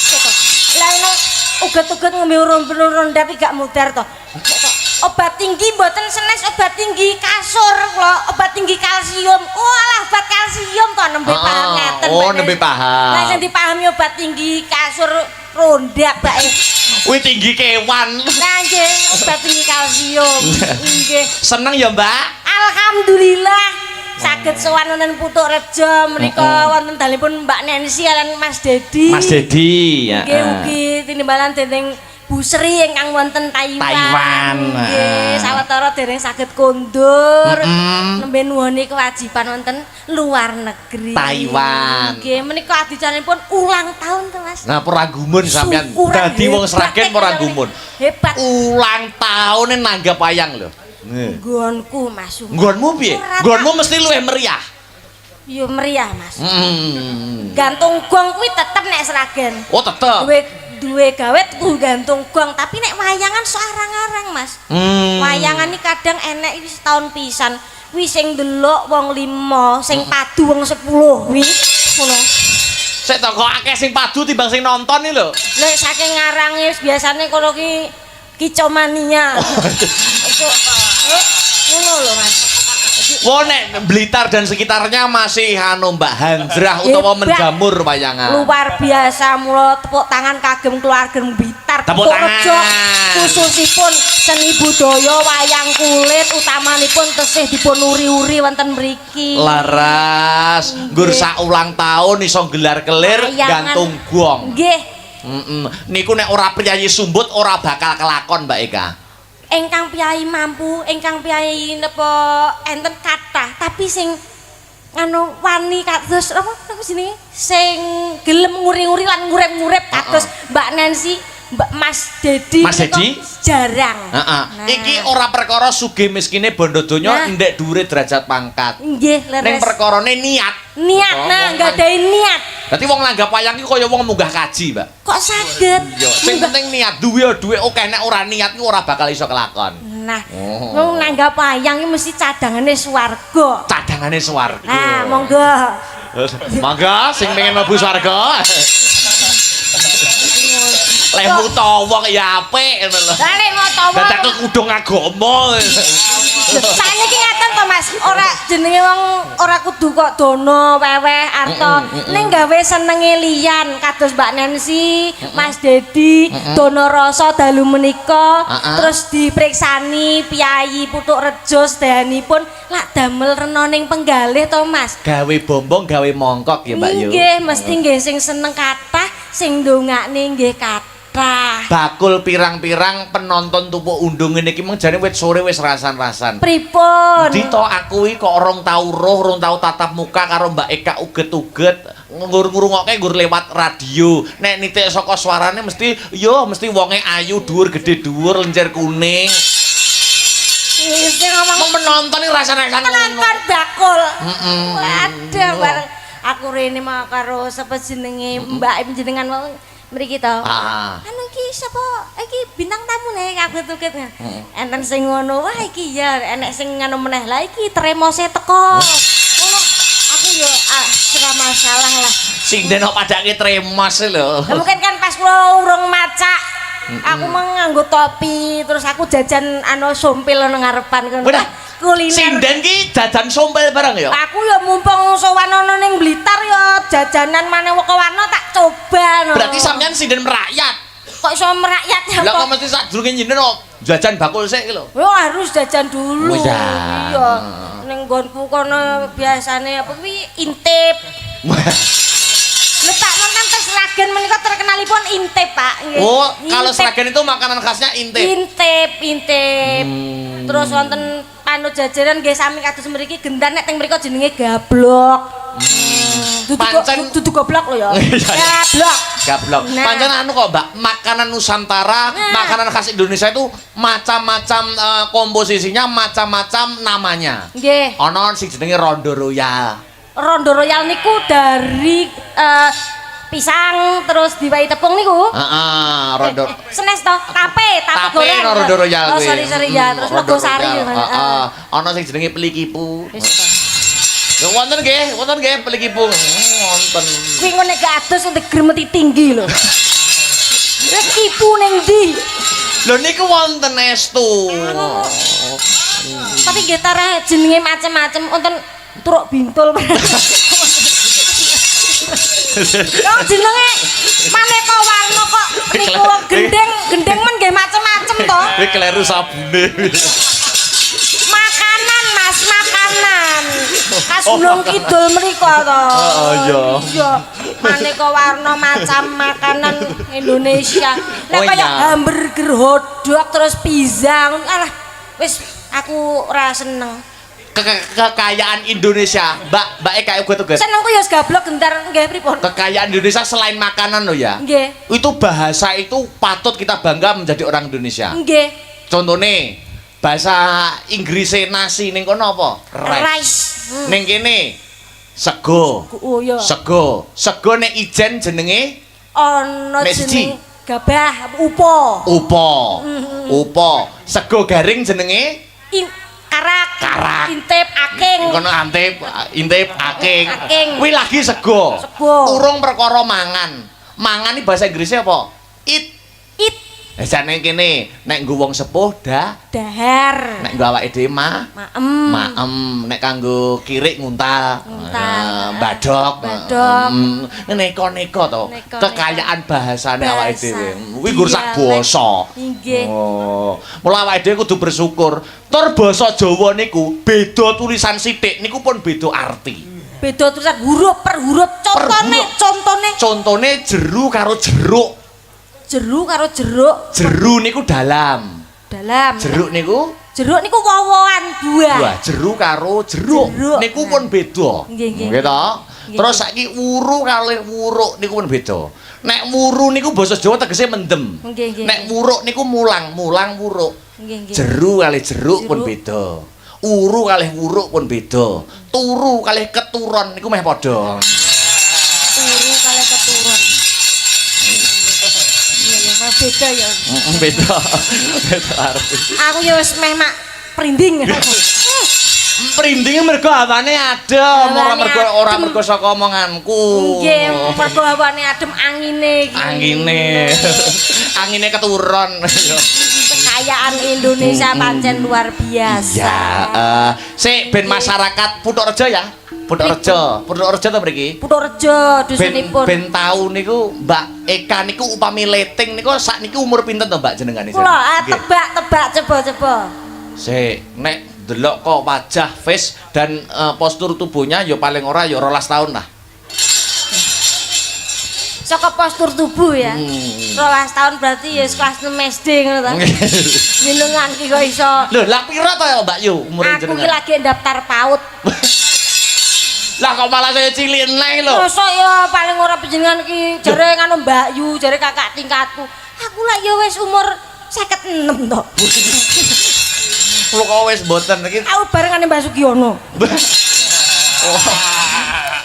Cetok. Lah nek uget-uget ngombe Rondap iki gak mudar to. Cetok. Obat tinggi mboten senes obat tinggi kasur kula, obat tinggi kalsium. Oh alah obat kalsium to nembe paham ngaten. Oh, nembe paham. Lah sing dipahami obat tinggi kasur Rondap bae. Kuwi tinggi kewan. Nah nggih, obat tinggi kalsium. Nggih. Seneng ya, Mbak? Alhamdulillah saged sowan wonten Putukrejo menika wonten dalipun Mbak Nensi lan Mas Dedi. Mas Dedi, ya. Nggih ugi tinimbalan dening Bu Sri ingkang wonten Taiwan. Nggih, sawetara dereng saged kondur. Nembe nuwuni kewajiban wonten luar negeri. Taiwan. Nggih, menika adicanipun ulang tahun to, Mas. Nah, peragumun sampean dadi wong Sragen peragumun. Hebat. Ulang tahun nanggap wayang lho. Nggih. Nggonku, Mas. Nggonmu piye? Nggonmu mesti luwih meriah. Yo meriah, Mas. Gantung gong kuwi tetep nek Sragen. Oh, tetep. Duwe gawe tuku gantung gong, tapi nek wayangan sok arang-arang, Mas. Wayangan iki kadang enek iki setahun pisan. Kuwi sing ndelok wong 5, sing padu wong 10 kuwi. Ngono. Sik to kok akeh sing padu timbang sing nonton iki lho. Lek saking ngarange biasane kono ki kicomania. Ngono lho, Mas. Wah nek Blitar dan sekitarnya masih anu Mbak Handrah utawa Hebat. menjamur wayangan. Luar biasa, mula tepuk tangan kagem keluarga Blitar. Tepuk Purworejo, tangan. khususipun seni budaya wayang kulit utamanipun tesih dipun uri-uri wonten mriki. Laras, nggur sak ulang tahun iso gelar kelir Wayangan. gantung gong. Nggih, Niku nek ora priyayi sumbut ora bakal kelakon Mbak Eka. ingkang piyai mampu, ingkang piyai napa enten kathah, tapi sing anu wani kados apa jenenge? Sing gelem nguri-nguri lan ngurip-ngurip kados Mbak Nancy, Mbak Mas Dedi. Mas menika Dedi? jarang. Heeh. Nah. Iki ora perkara sugih miskine bondo donya ndek dhuwure derajat pangkat. Nggih, Ning leres. perkarane niat. Niat, nah nggadahi niat. Dadi wong nanggap wayang iki kaya wong munggah kaji, Mbak. Kok saged? Yo, sing penting niat, duwe akeh nek ora niat iku ora bakal iso kelakon. Nah, wong nanggap wayang iki mesti cadangane swarga. Cadangane swarga. Nah, monggo. Mangga sing pengen mlebu swarga. Lemu tawa ya apik ngono lho. Lah nek mau tawa. Dadak kekudung agama. Saniki ngaten to Mas, ora jenenge wong ora kudu kok dono weweh arto. Ning gawe senenge liyan kados Mbak Nancy, Mas Dedi, dono rasa dalu menika, terus dipriksani piyai Putukrejo sedayanipun lak damel renoning penggalih to Mas. Gawe bombong, gawe mongkok ya Mbak yo. Nggih, mesti nggih sing seneng kathah, sing ndongakne nggih kathah. Bakul pirang-pirang penonton tumpuk undung ngene iki mung jane wit sore wis rasan-rasan. Pripun? Dito aku iki kok rong tau roh, rong tau tatap muka karo Mbak Eka uget-uget. ngrungokke nggur lewat radio. Nek nitik saka suarane mesti mesti wonge ayu, dhuwur, gedhe dhuwur, lenjer kuning. Sing ngomong menonton iki rasane penonton bakul. Waduh, bareng aku rene mau karo sapa jenenge Mbak jenengan wau mriki to. Anu iki sapa? Iki bintang tamu nek kaget-kaget. Enten sing ngono, wah iki ya enek sing ngono meneh. Lah iki tremose teko. Ngono aku yo ora masalah lah. Sinden kok padake tremos lho. Mungkin kan pas kula urung macak aku nganggo topi terus aku jajan sompil nang ngarepan kono. Kuliner. Sinden ki jajan sompil bareng ya? Aku ya mumpung sowan ana ning Blitar ya jajanan maneh warna tak coba no. Berarti sampean sinden merakyat. Kok iso merakyat ya? Lah kok mesti sadurunge nyinden kok jajan bakul sik lho. Yo harus jajan dulu. Iya. Ning nggonku kono biasane apa kuwi intip. Letak nonton Sragen menika terkenalipun intip, Pak. Oh, kalau Sragen itu makanan khasnya intip. Intip. Terus wonten panut jajanan nggih sami kados mriki gendan nek teng mriku jenenge gablok. Dudu goblok lho ya. Gablok. Pancen anu kok, Mbak, makanan Nusantara, makanan khas Indonesia itu macam-macam komposisinya, macam-macam namanya. Nggih. Ana sing jenenge Rondo Royal. Rondo Royal niku dari pisang terus diwai tepung niku. Heeh, rondo. Senes to, tape goreng. Tape Rondo Royal kuwi. kuwi. Sorry ya, terus Negosari. Heeh. Ana sing jenenge Pelikipu. Lho wonten nggih Pelikipu. Wonten. Kuwi ngene gak adus untuk gremeti tinggi lho. Wis kipu ning ndi? Lho niku wonten estu. Tapi nggih tareh jenenge macem-macem wonten Truk Bintul. Kok jenenge maneka warna kok niku gendeng men nggih macem-macem to. Kuwi kleru sabune. Makanan Mas, makanan. Khas Gunung Kidul mriku to. Iya. Maneka warna macam makanan Indonesia. Nek kaya hamburger, hotdog terus pizza. Alah wis aku ora seneng. Kekayaan Indonesia, Mbak Eka uga tugas. Senengku ya gablok gentar nggih pripun. Kekayaan Indonesia selain makanan loh ya. Nggih. Itu bahasa itu patut kita bangga menjadi orang Indonesia. Nggih. Contohnya bahasa Inggrisnya nasi ning kono apa? Rice. Ning kene sego. Oh iya. Sego. Sego nek ijen jenenge ana jenenge gabah upo. Upo. Sego garing jenenge karak. Intip aking. Kono intip aking. Kuwi lagi sego. Urung perkara mangan. Mangan iki bahasa Inggrisnya apa? Eat. Jane kene nek nggo wong sepuh dahar. Nek nggo awake dhewe maem. Nek kanggo kirik nguntal. Badok. Neka-neka to. Kekayaan bahasane awake dhewe. Kuwi nggur sak basa. Nggih. Oh. Mula awake dhewe kudu bersyukur. Tur basa Jawa niku beda tulisan sithik niku pun beda arti. Beda tulisan huruf per huruf. Contone jeru karo jeruk. Jeru karo jeruk. Jeru niku dalam. Jeruk niku wowoan buah. Jeru karo jeruk. Niku pun beda. Nggih. Nggih to? Terus saiki wuru karo wuruk niku pun beda. Nek wuru niku basa Jawa tegese mendem. Nek wuruk niku mulang wuruk. Jeru kali jeruk pun beda. Uru kalih wuruk pun beda. Turu kalih keturon niku meh padha. Turu kalih keturon. Beda ya. Beda arti. Aku ya wis meh mak prinding. Prinding mergo hawane adem, ora mergo saka omonganku. Nggih, mergo hawane adem angine iki. Angine keturon. Kekayaan Indonesia pancen luar biasa. Ya, sik ben masyarakat Putukrejo ya. Putukrejo to mriki? Putukrejo dusunipun. Ben tau niku Mbak Eka niku upami leting niku sakniki umur pinten to Mbak jenengane? Kula tebak coba. Sik, nek delok kok wajah face dan postur tubuhnya ya paling ora ya 12 tahun lah. Saka postur tubuh ya. 12 tahun berarti ya kelas 6 SD ngono ta. Jenengan iki kok iso. Lho, lah pira to ya Mbak Yu umure jenengan? Aku iki lagi daftar PAUD. Lah kok malah saya cilik neh lho. Mosok ya paling ora panjenengan iki jare ngono Mbak Yu, jare kakak tingkatku. Aku lah ya wis umur 56 to. Lho kok wis mboten iki. Aku barengane Mbak Sugiono.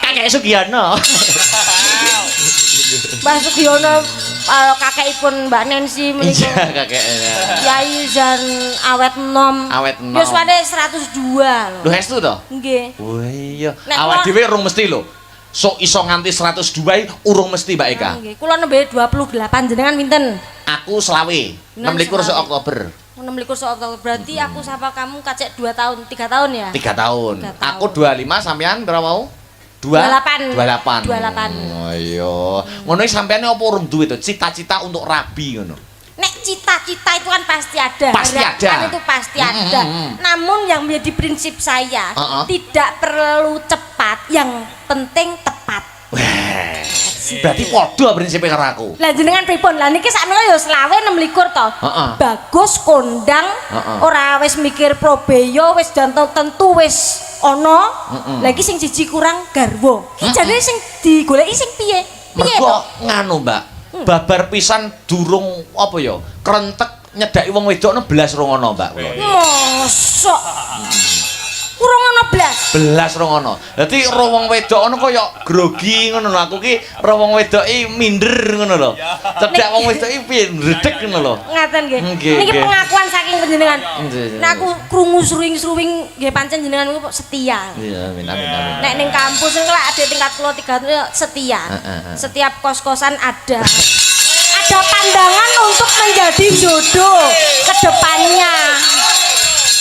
Kakek Sugiono. Mbak Sugiono kakekipun Mbak Nancy menika. Iya kakeknya. Yai Zan awet enom. Awet enom. Yuswane 102 lho. Lho estu to? Nggih. Oh iya. Nek Awak kula- dhewe urung mesti lho. Sok iso nganti 102 urung mesti Mbak Eka. Nggih, kula nembe 28 jenengan pinten? Aku selawe. 26 selawe. Oktober. 26 Oktober. Berarti aku sapa kamu kacek 2 tahun, 3 tahun ya? 3 tahun. 3 tahun. Aku 25 sampean berapa mau? 28. 28. 28. Oh iya. Ngono iki sampeane apa urung duwe to cita-cita untuk rabi ngono? Nek cita-cita itu kan pasti ada. Pasti Harapan ada. itu pasti ada. Namun yang menjadi prinsip saya tidak perlu cepat, yang penting tepat. Wah. Berarti padha prinsipe karo aku. Lah jenengan pripun? Lah niki sakmenika ya selawe 26 to. Bagus kondang, ora wis mikir probeyo, wis jantung tentu wis ana. Lah iki sing siji kurang garwa. Iki jane sing digoleki sing piye? Piye Mergo to? nganu, Mbak. Babar pisan durung apa ya? Krentek nyedaki wong wedok belas rong ana, Mbak. Mosok. Kurang ana blas. Belas rong ana. Dadi roh wong wedok ana kaya grogi ngono lho. Aku ki roh wong wedoki minder ngono lho. Cedak wong wedoki piye ndredeg ngono lho. Ngaten nggih. Nggih, Niki nggih. pengakuan saking panjenengan. Nggih. Nek aku krungu sruwing-sruwing nggih pancen jenengan niku setia. Iya, amin amin amin. Nek ning kampus niku lek ada tingkat kula 3 ya setia. Setiap kos-kosan ada. Ada pandangan untuk menjadi jodoh ke depannya.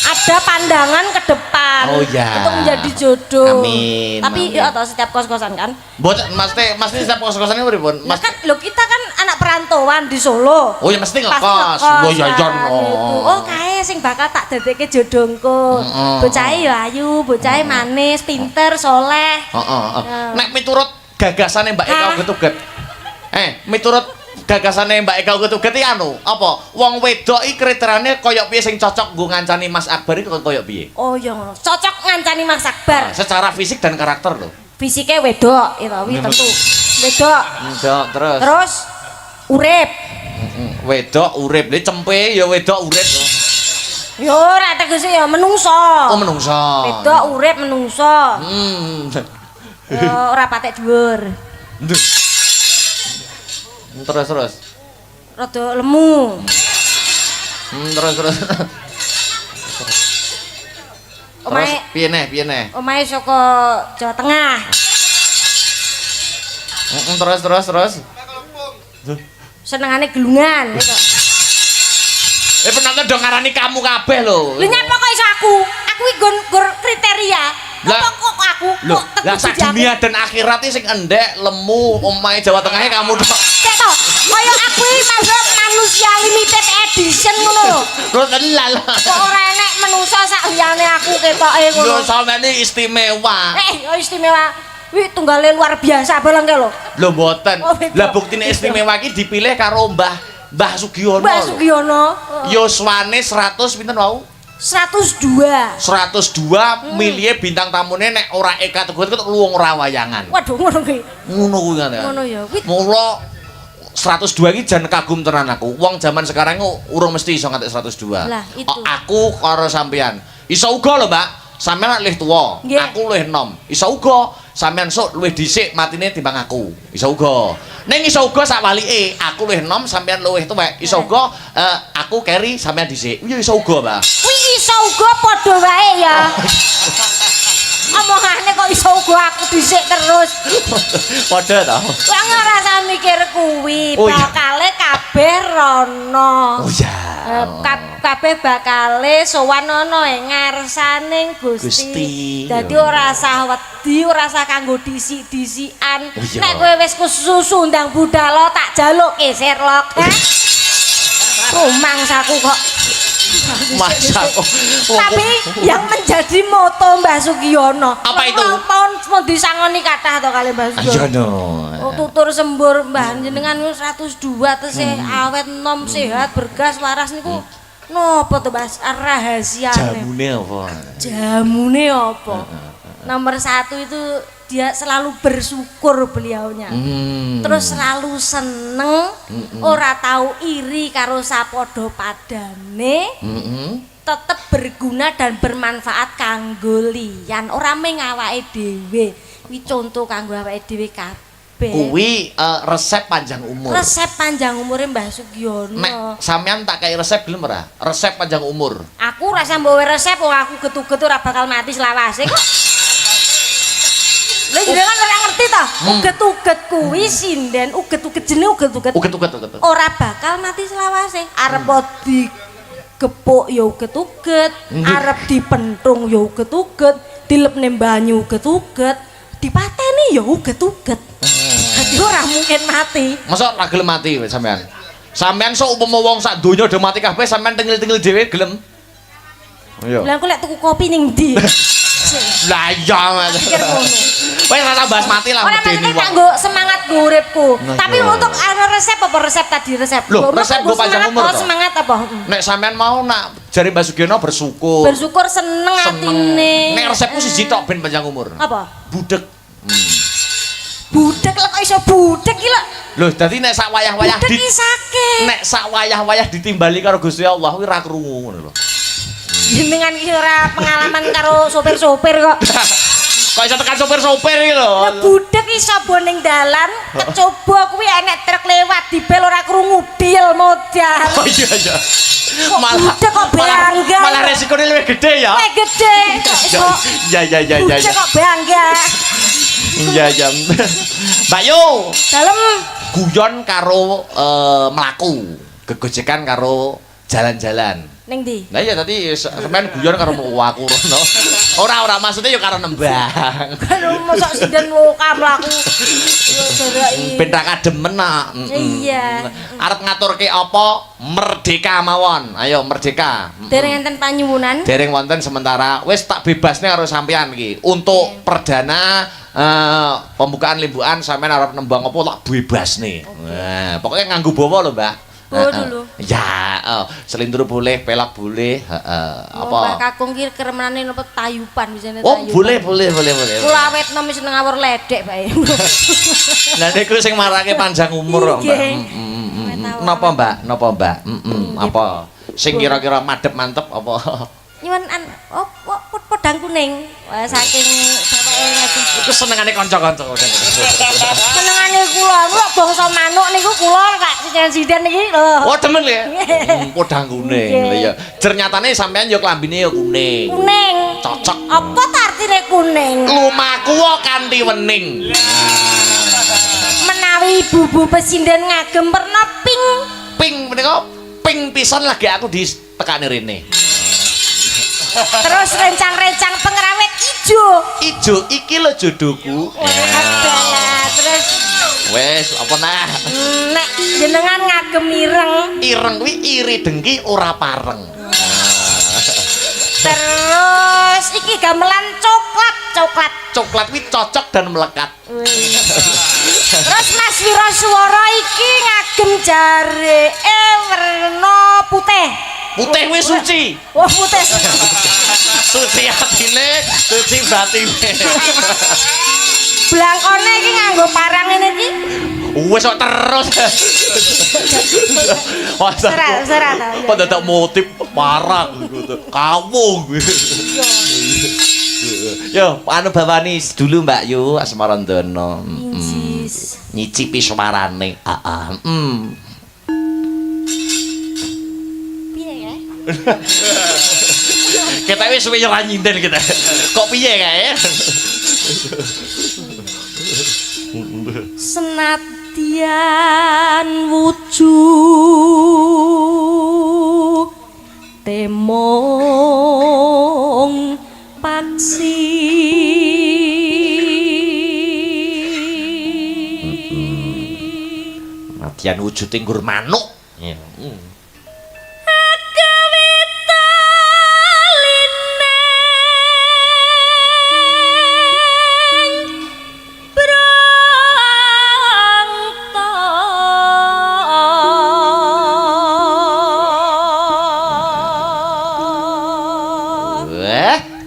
Ada pandangan ke depan Oh, ya. untuk menjadi jodoh. Amin, Tapi amin. ya atau setiap kos-kosan kan. Mboten mesti setiap kos-kosan iki pripun? Lah kan lho kita kan anak perantauan di Solo. Oh ya mesti Pasti ngekos. Oh ya jon. Oh kae sing bakal tak dadekke jodohku. Bocahe ya ayu, bocahe manis, pinter, soleh. Heeh. Nek miturut gagasane Mbak Eka Uget-uget. Miturut gagasane Mbak Eka Uget-uget iki anu, apa? Wong wedok iki kriteriane kaya piye sing cocok nggo ngancani Mas Akbar iki kaya piye? Oh iya ngono. Cocok ngancani Mas Akbar. Secara fisik dan karakter lho. Fisiknya wedok, itu tentu. Wedok. Wedok terus. Terus urip. Wedok urip, le cempe ya wedok urip. Yo ora tegese ya menungso. Oh menungso. Wedok urip menungso. Ora patek dhuwur. Terus. Rada lemu. Terus. Omahe Piye neh? omahe saka Jawa Tengah. Terus. Senengane gelungan gitu. Penonton dong ngarani kamu kabeh lho. Lho nyapa kok iso aku? Aku iki nggon kriteria. Apa kok aku? Lho, Kok lah tetep sak siji aku? dunia dan akhirat iki sing endek, lemu, omahe Jawa Tengahnya kamu tok. Cek to, kaya aku iki masuk manusia limited edition ngono lho. Terus lal. Kok ora enek menungso sak liyane aku ketoke ngono. Yo sampeyan iki istimewa. Yo istimewa. Wih, tunggale luar biasa bareng ke lho. Lho mboten. Oh, beda. Lah buktine istimewa iki dipilih karo Mbah Sugiono. Mbak Sugiono. Yuswane 100 pinten wau? 102. 102 milih bintang tamune nek ora Eka Teguh ketok luwung rawayangan. Waduh ngono kuwi. Ngono kuwi kan ya. Ngono ya. Wih, Mula 102 iki jan kagum tenan aku. Wong zaman sekarang urung mesti iso nganti 102. Lah, itu. Aku karo sampean. Iso uga lho, Mbak. Sampeyan luwih tuwa, Nggih. aku luwih enom. Iso uga sampean sok luwih dhisik matine timbang aku. Iso uga. Ning iso uga sakwalike, aku luwih enom, sampean luwih tuwek. Iso uga aku keri sampean dhisik. Ya iso uga, Mbak. kuwi iso uga padha wae ya. Omongane kok iso uga aku dhisik terus. Padha ta? Wong ora usah mikir kuwi, Oh, iya. bakale kabeh rono. Oh ya. Kabeh bakale sowan ana ngarsaning Gusti. Gusti. Dadi ora usah wedi, ora usah kanggo disik-disikan. Oh, iya. Nek kowe wis kesusu ndang budal tak jalukke Sherlock. Rumangsaku kok. Masa kok. Tapi yang menjadi moto Mbah Sugiono. Apa itu? Pon mau disangoni kathah to kali Mbah Ayo Sugiono. no. Oh, tutur sembur Mbah jenengan 102 terus awet nom sehat bergas waras niku nopo to Mas rahasiane? Jamune apa? Jamune apa? Nomor 1 itu dia selalu bersyukur beliaunya. Terus selalu seneng, ora tahu iri karo sapodo padane. Tetep berguna dan bermanfaat kanggo liyan, ora mung awake dhewe. Kuwi contoh kanggo awake dhewe kabeh. Kuwi resep panjang umur. Resep panjang umure Mbah Sugiono. Nek sampean tak kei resep gelem ora? Resep panjang umur. Aku rasa mbawa resep wong aku getu-getu ora bakal mati selawase kok. Lha jenengan ora ngerti ta? Uget-uget kuwi sinden, uget-uget jenenge uget-uget. Uget. Ora bakal mati selawase. Arep digepuk ya uget-uget, arep dipentung ya uget-uget, dilepne banyu uget-uget, dipateni ya uget-uget. Dadi ora mungkin mati. Masa ora gelem mati sampean? Sampean sok upama wong sak donya do mati kabeh sampean tengil-tengil dhewe gelem? Iya. Lah aku lek tuku kopi ning ndi? Lah iya Mas. Wes rasa bahas mati lah ora medeni maksudnya kanggo semangat go uripku. Tapi untuk ana resep apa resep tadi resep? Loh, resep go panjang umur toh. Semangat apa? Nek sampean mau nak jari Mbak Sugiono bersyukur. Bersyukur seneng atine. Nek resepku siji tok ben panjang umur. Apa? Budek. Budek lah kok iso budek iki lho. Loh, dadi nek sak wayah-wayah Budek iki sakit. nek sak wayah-wayah ditimbali karo Gusti Allah kuwi ra krungu ngono lho. Jenengan iki ora pengalaman karo sopir-sopir kok. Kok iso tekan sopir-sopir iki lho. Lah budek iso boning dalan, kecoba kuwi enek truk lewat dibel ora krungu dil modal. Oh iya. Budek kok bangga. Malah resikone luwih gede ya. Luwih gede. Ya. Budek kok bangga. Iya. Mbak Yu, Dalem guyon karo mlaku, gegojekan karo jalan-jalan. ning ndi? Nah iya tadi sampean guyon karo aku rono. Ora maksudnya ya karo nembang. Karo mosok sinden muka mlaku. Yo jaraki. Ben ra kademen nak. Iya. Arep ngaturke apa? Merdeka mawon. Ayo merdeka. Dereng enten panyuwunan. Dereng wonten sementara wis tak bebasne karo sampean iki. Untuk perdana pembukaan limbukan sampean arep nembang apa tak bebasne. Nah, pokoknya nganggo bawa lho, Mbak. Bawa dulu. Ya, selindro boleh, pelak boleh, apa? Mbak Kakung ki keremenane napa tayupan bisane Oh, tayupan. boleh. Kula awetno wis seneng ngawur ledek bae. Lah niku sing marake panjang umur kok, Mbak. Napa, Mbak? Apa? Sing kira-kira madhep mantep apa? Nyuwun podang kuning. Wah, saking bapake ngati. Iku senengane kanca-kanca. Senengane kula, bangsa manuk niku kula Kak Sinden iki lho. Oh, demen ya. Podang kuning. Lah ya. Ternyatane sampean ya klambine ya kuning. Kuning. Cocok. Apa ta artine kuning? Lumaku kanthi wening. Menawi ibu-ibu pesinden ngagem werna pink. Pink menika pink pisan lagi aku ditekani rene. Terus rencang-rencang pengrawit ijo. Ijo iki lho jodohku. Adalah terus Wes, apa nah? nek jenengan ngagem ireng. Ireng kuwi iri dengki ora pareng. Terus iki gamelan coklat. Coklat kuwi cocok dan melekat. Terus Mas Wiraswara iki ngagem jareke werna putih. Putih kuwi suci. Wah, putih. Suci atine, suci batine. Blangkone iki nganggo parang ngene iki. Wes kok terus. Serat ta. Kok dadak motif parang gitu. Kamu. Yo, anu bawani dulu Mbak Yu Asmarandono. Nyicipi suarane. Piye ya? Kita wis suwe ora nyinden kita. Kok piye kae? Senadyan wujud temong paksi Senadyan wujud nggur manuk.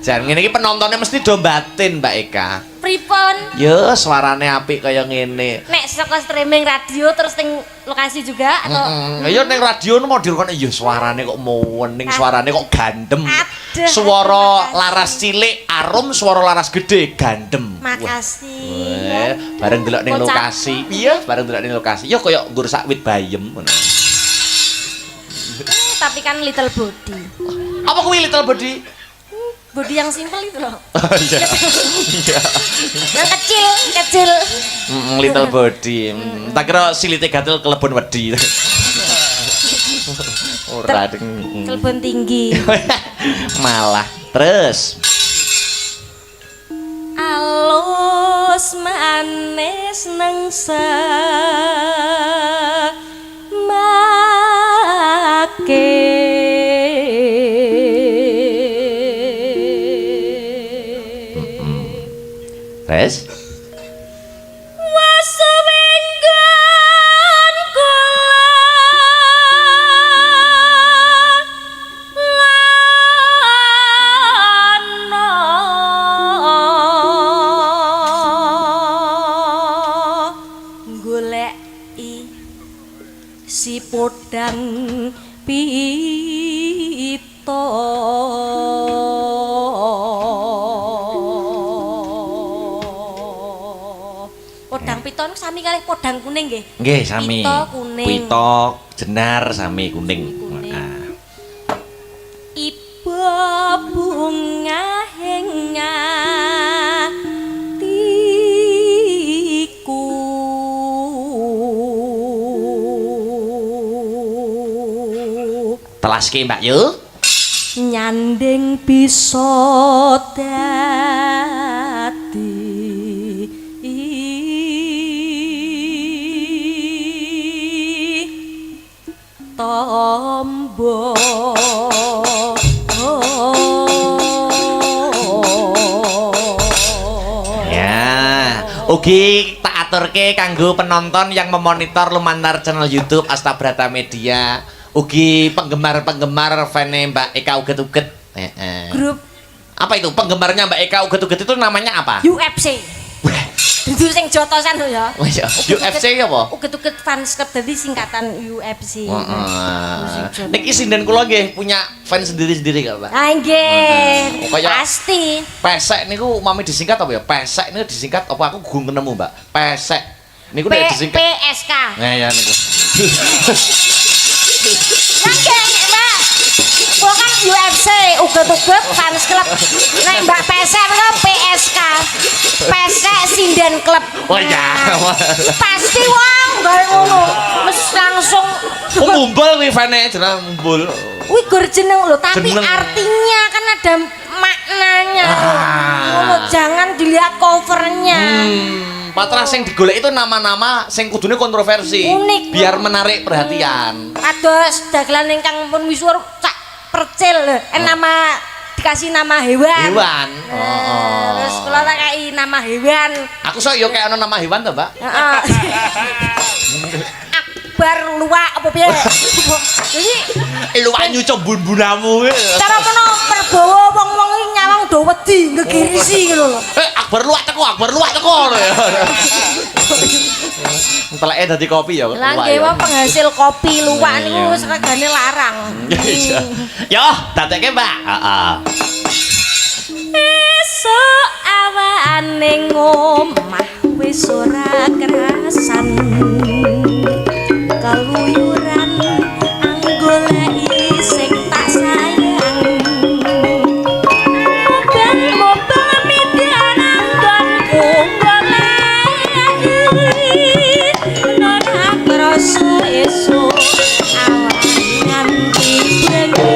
Jan ngene iki penontonnya mesti do batin Mbak Eka. Pripun? Ya suarane apik kaya ngene. Nek saka streaming radio terus ning lokasi juga atau Ya ning radio model kan ya suarane kok muwening, suarane kok gandem. Aduh, Suara makasih. laras cilik arum, suara laras gede gandem. Makasih. Wah, bareng delok ning Kocak. lokasi. Iya, bareng delok ning lokasi. Ya kaya nggur sak wit bayem ngono. Tapi kan little body. Apa kuwi little body? Body yang simpel itu loh. Iya. Iya. Yang kecil, kecil. Little body. Tak kira silite gatel kelebon wedi. Ora ding. Telepon tinggi. Malah terus. Alus manis nengsa make Terus. Waswenggan kula goleki si podang pito. Podang pito niku sami kalih podang kuning nggih. Nggih, sami. Pito kuning. Pito jenar sami kuning. Kuning. Nah. Iba bunga henga tiku Telaske Mbak Yu. nyanding bisa dadi tombo. Ya, ugi tak aturke kanggo penonton yang memonitor lumantar channel YouTube Asta Brata Media. Ugi penggemar-penggemar fane Mbak Eka Uget-uget. Grup Apa itu penggemarnya Mbak Eka Uget-uget itu namanya apa? UFC. Itu sing jotosan lho ya. Oh iya, UFC apa? Uget-uget fans club dadi singkatan UFC. Heeh. Niki sinden kula nggih punya fans sendiri-sendiri kok, Mbak. Ah nggih. Kaya- Pasti. Pesek niku mami disingkat apa ya? Pesek niku disingkat apa aku gung nemu, Mbak. Pesek. Niku nek disingkat. PSK. Nah, ya niku. Nggih, Mbak. Kok kan UFC, uget-uget fans club. Nek Mbak Pesek itu PSK. Pesek Sinden Club. Oh ya. Pasti wong gawe ngono. Wis langsung Oh, ngumpul kuwi fane jeneng ngumpul. Wih gur jeneng lho, tapi Jeneng. artinya kan ada maknanya. Ah. Ngono, jangan dilihat covernya. Patra sing digolek itu nama-nama sing kudune kontroversi. Unik. Biar menarik perhatian. Kados dagelan ingkang pun misuwur cak percil nama dikasih nama hewan. Hewan. Nah, terus kula tak kei nama hewan. Aku sok yo kayak ono nama hewan to, Mbak. Heeh. Akbar luwak apa piye? Jadi Luwak nyucuk bun-bunamu. cara kono perbawa wong-wong iki nyawang do wedi ngegirisi ngono lho. Akbar luwak teko. Enteleke dadi kopi ya. Lah luwak nggih ya. wae penghasil kopi luwak Iya. niku wis regane larang. Iya. Yo, dadekke, Mbak. Heeh. Esuk awane ngomah wis ora kerasan keluyuran anggoleki sing tak sayang mobil midan anggonku goleki ora krasa esuk awan nganti bengi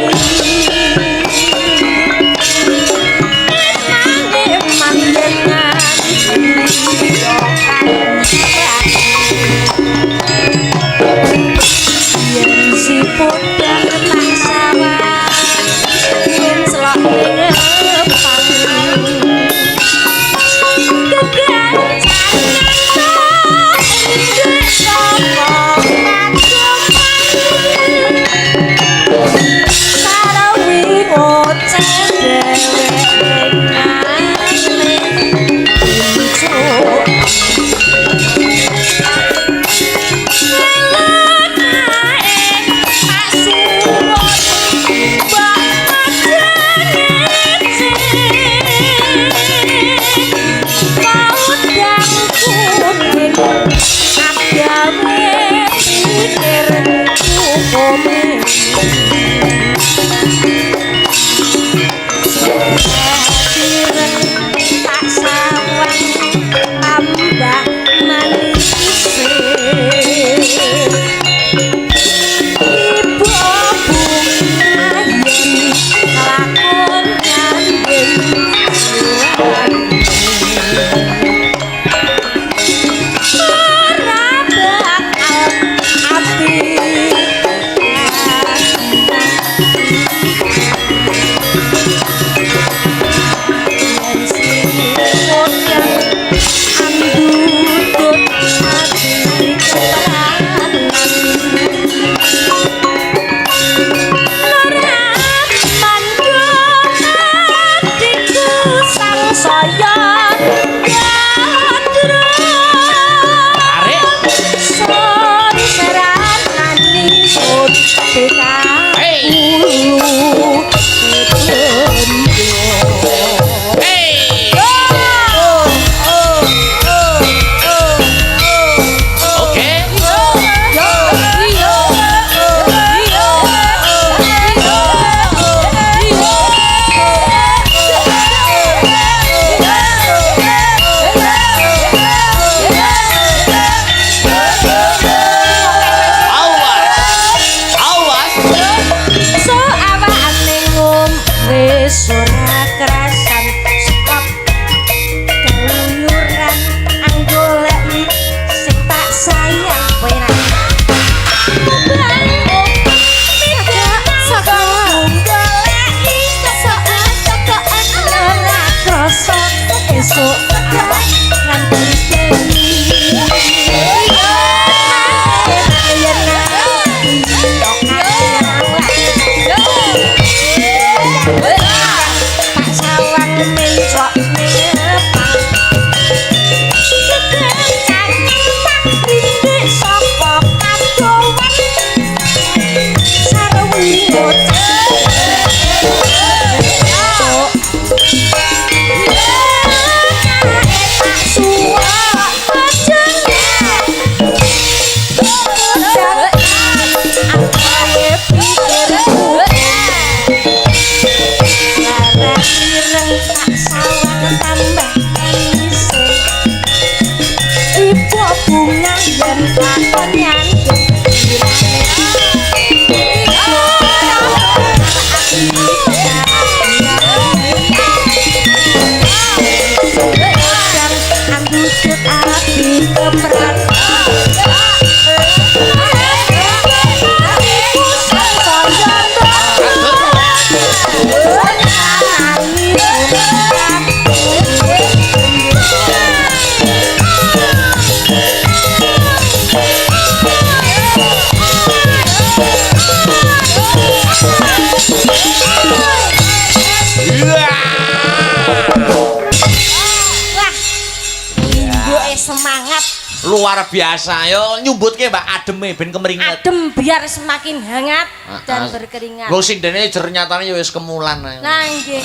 biasa yo nyumbutke Mbak ademe ben kemeringet. Adem biar semakin hangat dan berkeringat. Lho sindene jer nyatane yo wis kemulan ae. Nah nggih,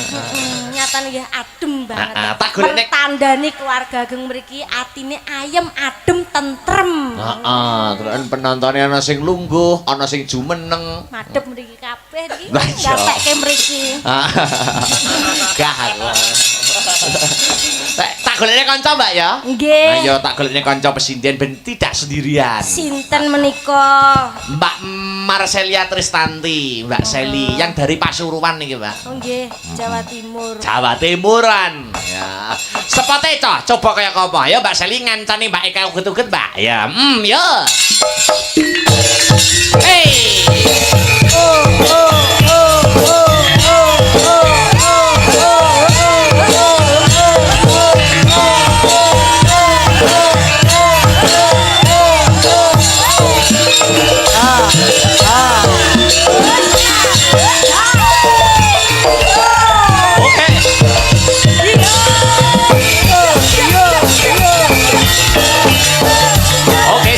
nyatane nggih adem banget. Tak golekne tandani keluarga Ageng mriki atine ayem, adem, tentrem. Heeh, terus penontonne ana sing lungguh, ana sing jumeneng. Madhep mriki kabeh iki. Lah, iya. Gatekke mriki. Gah aku. Tak golekne kanca Mbak ya. Nggih. Ayo tak golekne kanca pesinden ben tidak sendirian. Sinten menika? Mbak Marcelia Tristanti, Mbak Seli yang dari Pasuruan niki, Mbak. Oh nggih, Jawa Timur. Jawa Timuran. Ya. Sepote coba kaya apa? Ya Mbak Seli ngancani Mbak Eka uget-uget, Mbak. Ya, ya. Hey. Oke,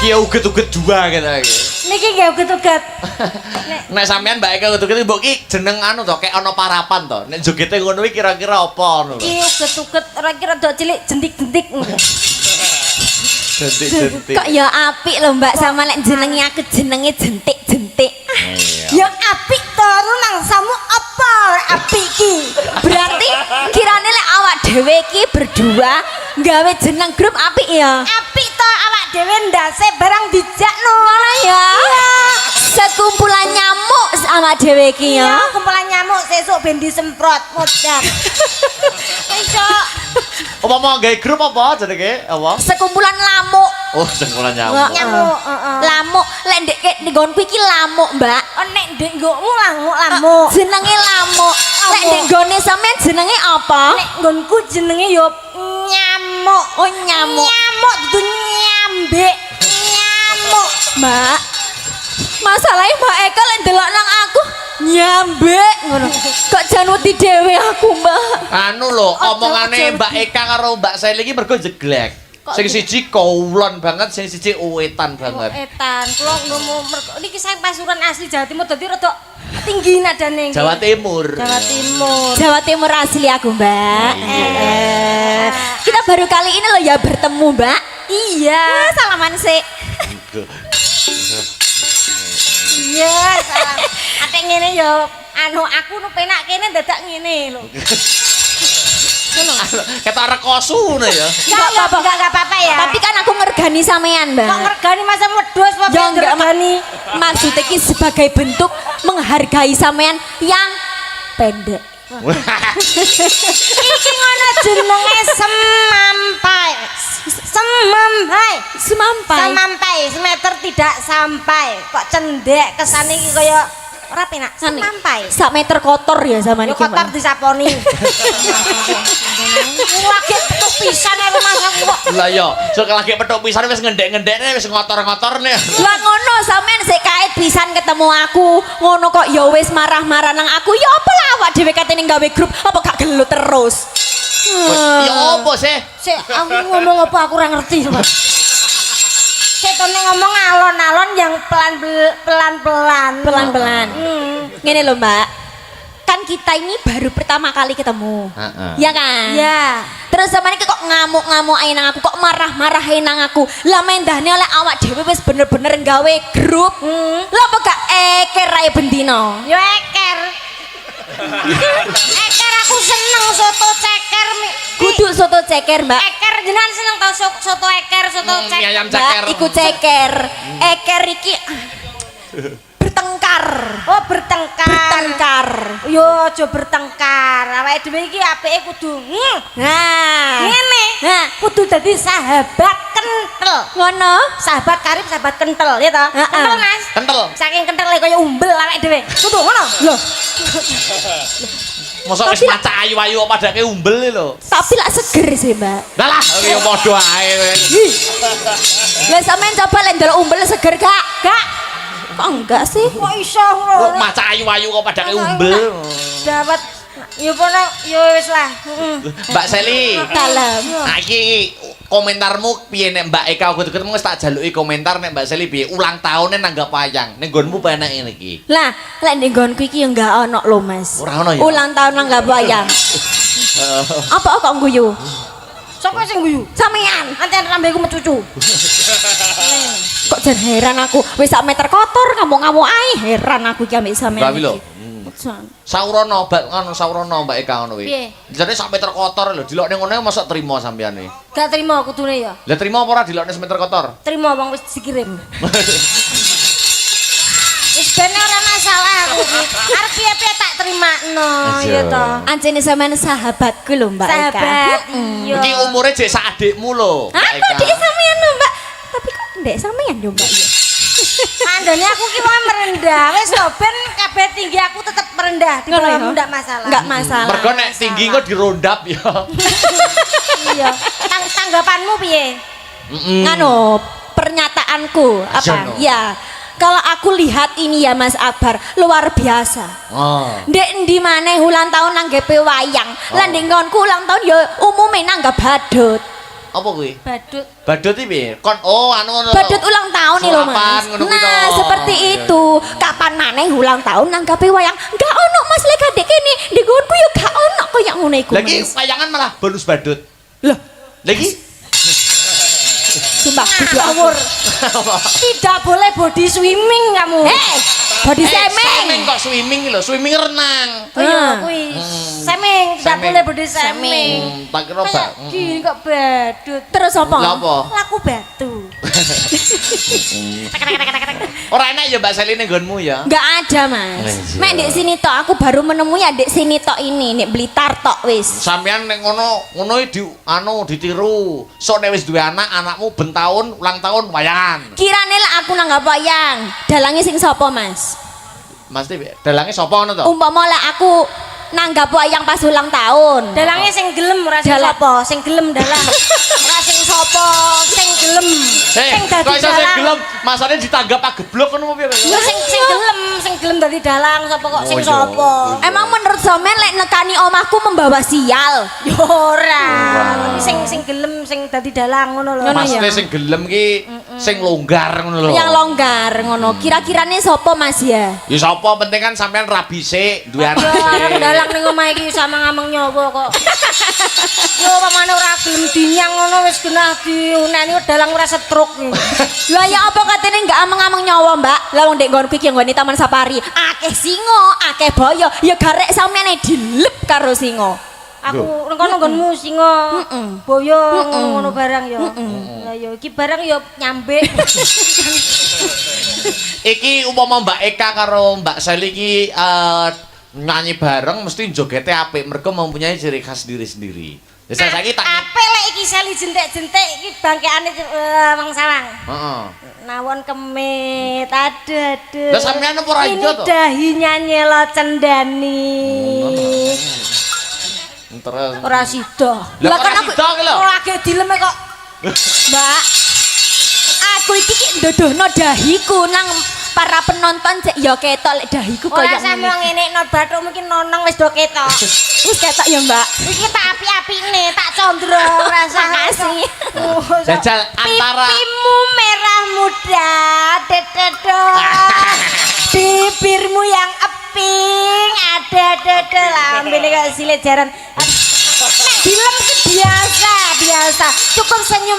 ya uget-uget dua gitu. Niki nggih uget-uget. Nek sampean Mbak Eka uget-uget mbok ki jeneng anu to, kayak ana parapan to. Nek jogete ngono iki kira-kira apa ngono lho. Iki uget-uget ora kira dok cilik jentik-jentik. Jentik-jentik. Kok ya apik lho Mbak sama lek jenenge aku jenenge jentik-jentik. Ya apik to mangsamu apa apik ki? Berarti kirane lek awak dhewe iki berdua gawe jeneng grup apik ya. Apik to awak dhewe ndase barang dijakno. Ngono ya. Sekumpulan nyamuk awak dhewe iki ya. Iya, kumpulan nyamuk sesuk ben disemprot modar. Iso. Apa mau gawe grup apa jenenge? Apa? Sekumpulan lamuk. Oh, sekolah nyamuk. Nyamuk, Lamuk lek ndek nggonku iki lamuk, Mbak. Oh nek ndek nggonmu lamuk. Jenenge lamuk. Lek ndek nggone sampean jenenge apa? Nek nggonku jenenge yo nyamuk. Oh nyamuk. Nyamuk dudu nyambek. Nyamuk. Mbak. Masalahnya Mbak Eka lek ndelok nang aku nyambek ngono. Kok jan wedi dhewe aku, Mbak. Anu lho, omongane Mbak Eka karo Mbak Seli iki mergo jeglek. Sing siji kaulon banget, sing siji uwetan banget. Etan, kula ngomong niki saya Pasuruan asli Jawa Timur dadi rada tinggi nadane. Jawa Timur. Jawa Timur. Jawa Timur asli aku, Mbak. Kita baru kali ini loh ya bertemu, Mbak. Iya. Salaman sih. Iya, salah. Atek ngene yo anu aku nu penak kene dadak ngene lho. Ketok rekosu ngono ya. Enggak apa-apa ya. Tapi kan aku ngergani sampean, Mbak. Kok ngergani masa wedhus apa Ya enggak ngergani? Maksudnya ki sebagai bentuk menghargai sampean yang pendek. Iki ngono jenenge semampai. Semampai. Semampai. Semampai, semeter tidak sampai. Kok cendek kesane iki kaya ora penak. Semampai. Sak meter kotor ya sama Yo niki, kotor Mbak. disaponi. Lagi petuk pisan e rumah aku kok. Lah yo, sok lagi petuk pisan wis ngendek-ngendekne wis ngotor-ngotorne. Lah ngono sampean sik kae pisan ketemu aku. Ngono kok ya wis marah-marah nang aku. Ya apa lah awak dhewe katene gawe grup apa gak gelut terus. Ya apa sih? Sik aku ngomong apa aku ora ngerti sama. Setone ngomong alon-alon yang pelan-pelan. Pelan-pelan. Ngene lho, Mbak. Kan kita ini baru pertama kali ketemu. Heeh. Ya kan? Ya. Terus sama ini kok ngamuk-ngamuk ae nang aku, kok marah-marah ae nang aku. Lah mendahne oleh awak dhewe wis bener-bener gawe grup. Lah apa gak eker ae bendino? Yo eker. Eker aku seneng soto ceker. Kudu soto ceker, Mbak. Eker jenengan seneng tau soto eker, soto ceker. Ayam Mbak, ceker. iku ceker. Eker iki bertengkar. Oh bertengkar. Bertengkar. Yo aja bertengkar. Awake dhewe iki apike kudu Nah, ngene. Nah, Kudu dadi sahabat kental. ngono. Sahabat karib, sahabat kental ya toh? Heeh. Kental Mas. Kental. Saking kental kaya umbel awake dhewe. Kudu ngono. Lho. Mosok wis macak ayu-ayu kok padake umbel lho. Tapi lak seger sih, Mbak. Lah lah, ya padha ae. Lah sampean coba lek ndelok umbel seger gak? Gak. Kok enggak sih? Kok iso Kok macak ayu-ayu kok padake umbel. dapat yo pono yo wis lah. Mbak Seli. Dalam. Nah iki komentarmu piye nek Mbak Eka uga ketemu wis tak jaluki komentar nek Mbak Seli piye ulang tahunnya nanggap wayang. Ning nggonmu penek ngene iki. Lah, lek ning nggonku iki yo enggak ono lho, Mas. Ora ono ya? Ulang tahun nang enggak bayang. Apa kok guyu? Sopo sing guyu? Sampean. Ancen rambeku mecucu. Kok jan heran aku. Wis sak meter kotor ngamuk-ngamuk ae. Heran aku iki ambek sampean. Gawi lho. Saurono, saurono Mbak Eka ngono kuwi. Piye? Jane sak meter kotor lho, dilokne ngono mosok trimo sampeyan iki. Gak terima kudune ya. Lah trimo apa ora dilokne semeter kotor? Terima wong wis dikirim. Wis ben ora masalah aku iki. Arep piye-piye tak terima-no ya to. Anjene sampean sahabatku lho, Mbak Eka. Sahabat. Iya. Iki umure jek sak adikmu lho, Mbak Aku Eka. dik sampean lho, Mbak. Tapi kok ndek sampean yo, Mbak ya. Andone aku ki wong merendah. Wis to ben kabeh tinggi aku tetep merendah. Di Ngono ya? bawahmu ndak masalah. Enggak masalah. Mergo nek tinggi kok dirondap ya. Iya. Tanggapanmu piye? Nganu pernyataanku apa? Jono. Ya. Kalau aku lihat ini ya Mas Akbar luar biasa. Oh. Ndek endi maneh ulang tahun nanggepe wayang. Lah ndek nggonku ulang tahun ya umume nanggap badut. Apa kuwi? Badut. Badut iki piye? Kon anu ngono. Badut ulang tahun nih loh Sulapan, Mas. ngono kuwi Nah, toh. seperti Iya, itu. Kapan maneh ulang tahun nanggape wayang? Enggak ono Mas lek kadek kene. Di nggonku ya gak ono koyo ngono iku. Lagi Mas. wayangan malah bonus badut. Lah, Lagi sumpah kudu Ngawur. Tidak boleh body swimming kamu. body swimming shaming. kok swimming lho, swimming renang. Oh iya Ah. kuwi. Shaming, tidak Shaming. boleh body shaming. Tak kira Kayak Mbak. gini kok badut. Terus apa? Lah apa? Laku batu. Ora enak ya Mbak Seli ning nggonmu ya. Enggak ada, Mas. Iya. Mek ndek sini tok aku baru menemui ya ndek sini tok ini, nek Blitar tok wis. Sampeyan nek ngono di ditiru. Sok nek wis duwe anak, anakmu ben taun ulang tahun wayangan. Kirane lah aku nanggap wayang. Dalange sing sapa, Mas? Mas Dewi, dalange sapa ngono to? Umpama lah aku nanggap wayang pas ulang tahun. Dalange sing gelem ora sing Dalang. sapa, sing gelem dalang. Ora sing sapa, sing gelem. Sing dadi kok iso sing dalang. gelem, masane ditanggap ageblok ngono piye? Ya sing gelem dadi dalang sapa kok sing Oh, iya. sapa. Emang menurut sampean lek nekani omahku membawa sial? Ya ora. Tapi sing gelem sing dadi dalang ngono lho. Ngono ya. Maksudnya sing gelem ki sing longgar ngono lho. Yang longgar ngono. Kira-kirane sapa, Mas ya? Ya sapa penting kan sampean rabi sik, duwe anak Ya arep sik. dalang ning omah iki sama ngameng nyawa kok. Yo pamane ora gelem dinyang ngono wis genah diuneni dalang ora stroke. Lah ya apa katene enggak ameng-ameng nyawa, Mbak? Lah wong ndek nggonku iki nggone Taman Safari, akeh singa, akeh boyo, ya garek sampeyan dilep karo singa. Aku nang kono nggonmu singa, boyo ngono barang ya. Lah ya iki barang ya nyambe. Iki umpama Mbak Eka karo Mbak Seli iki nyanyi bareng mesti jogete apik mergo mempunyai ciri khas sendiri-sendiri. Ya saiki tak Apik lek iki seli jentek-jentek iki bangkeane Mang Sawang. heeh. Nawon kemit, aduh. Lah sampeyan apa ora ijo to? Ini dahi nyanyi lo cendani. Terus Ora sida. Lah kan aku ki lho. Ora lagi dileme kok. Mbak, aku iki ki ndodohno dahiku nang para penonton cek ya ketok lek dahiku koyo Ora sampe ngene no bathuk mungkin nonong wis do ketok. Wis ketok ya, Mbak. Iki tak api-apine, tak condro rasa Makasih. jajal antara Pipimu merah muda, dededo. Bibirmu yang eping, ada lambene kok silet jaran. Nek dilem ki biasa. Cukup senyum,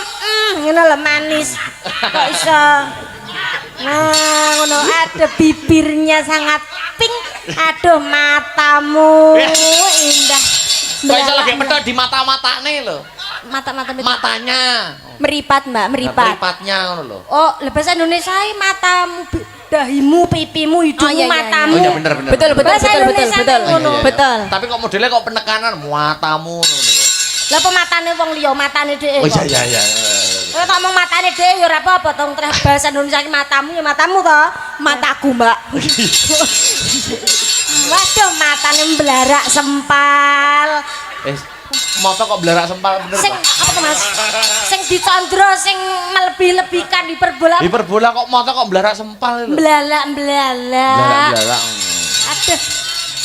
ngono lho manis. Kok iso. Nah, ngono ada bibirnya sangat pink. Aduh matamu indah. kok iso lagi petok di mata-matane lho. Mata-mata Matanya. meripat, Mbak, meripat. Mripatnya ngono lho. Oh, bahasa Indonesia matamu, dahimu, pipimu, hidungmu, Oh, iya, iya, matamu. Oh iya bener. Betul, betul, Bahasa betul, betul, Indonesia betul. kan ngono. Betul. Tapi kok modelnya kok penekanan matamu ngono lho. Lah apa matane wong liya, matane dhewe. Oh kok. iya. Kowe tak ngomong matane dhewe ya ora apa-apa to, terus bahasa Indonesia ki matamu ya matamu to. Mataku, Mbak. Waduh matane mblarak sempal. Mata kok blarak sempal bener. Sing apa tuh Mas? Sing dicandra sing melebih-lebihkan hiperbola. Hiperbola kok mata kok blarak sempal lho. Blalak. Aduh.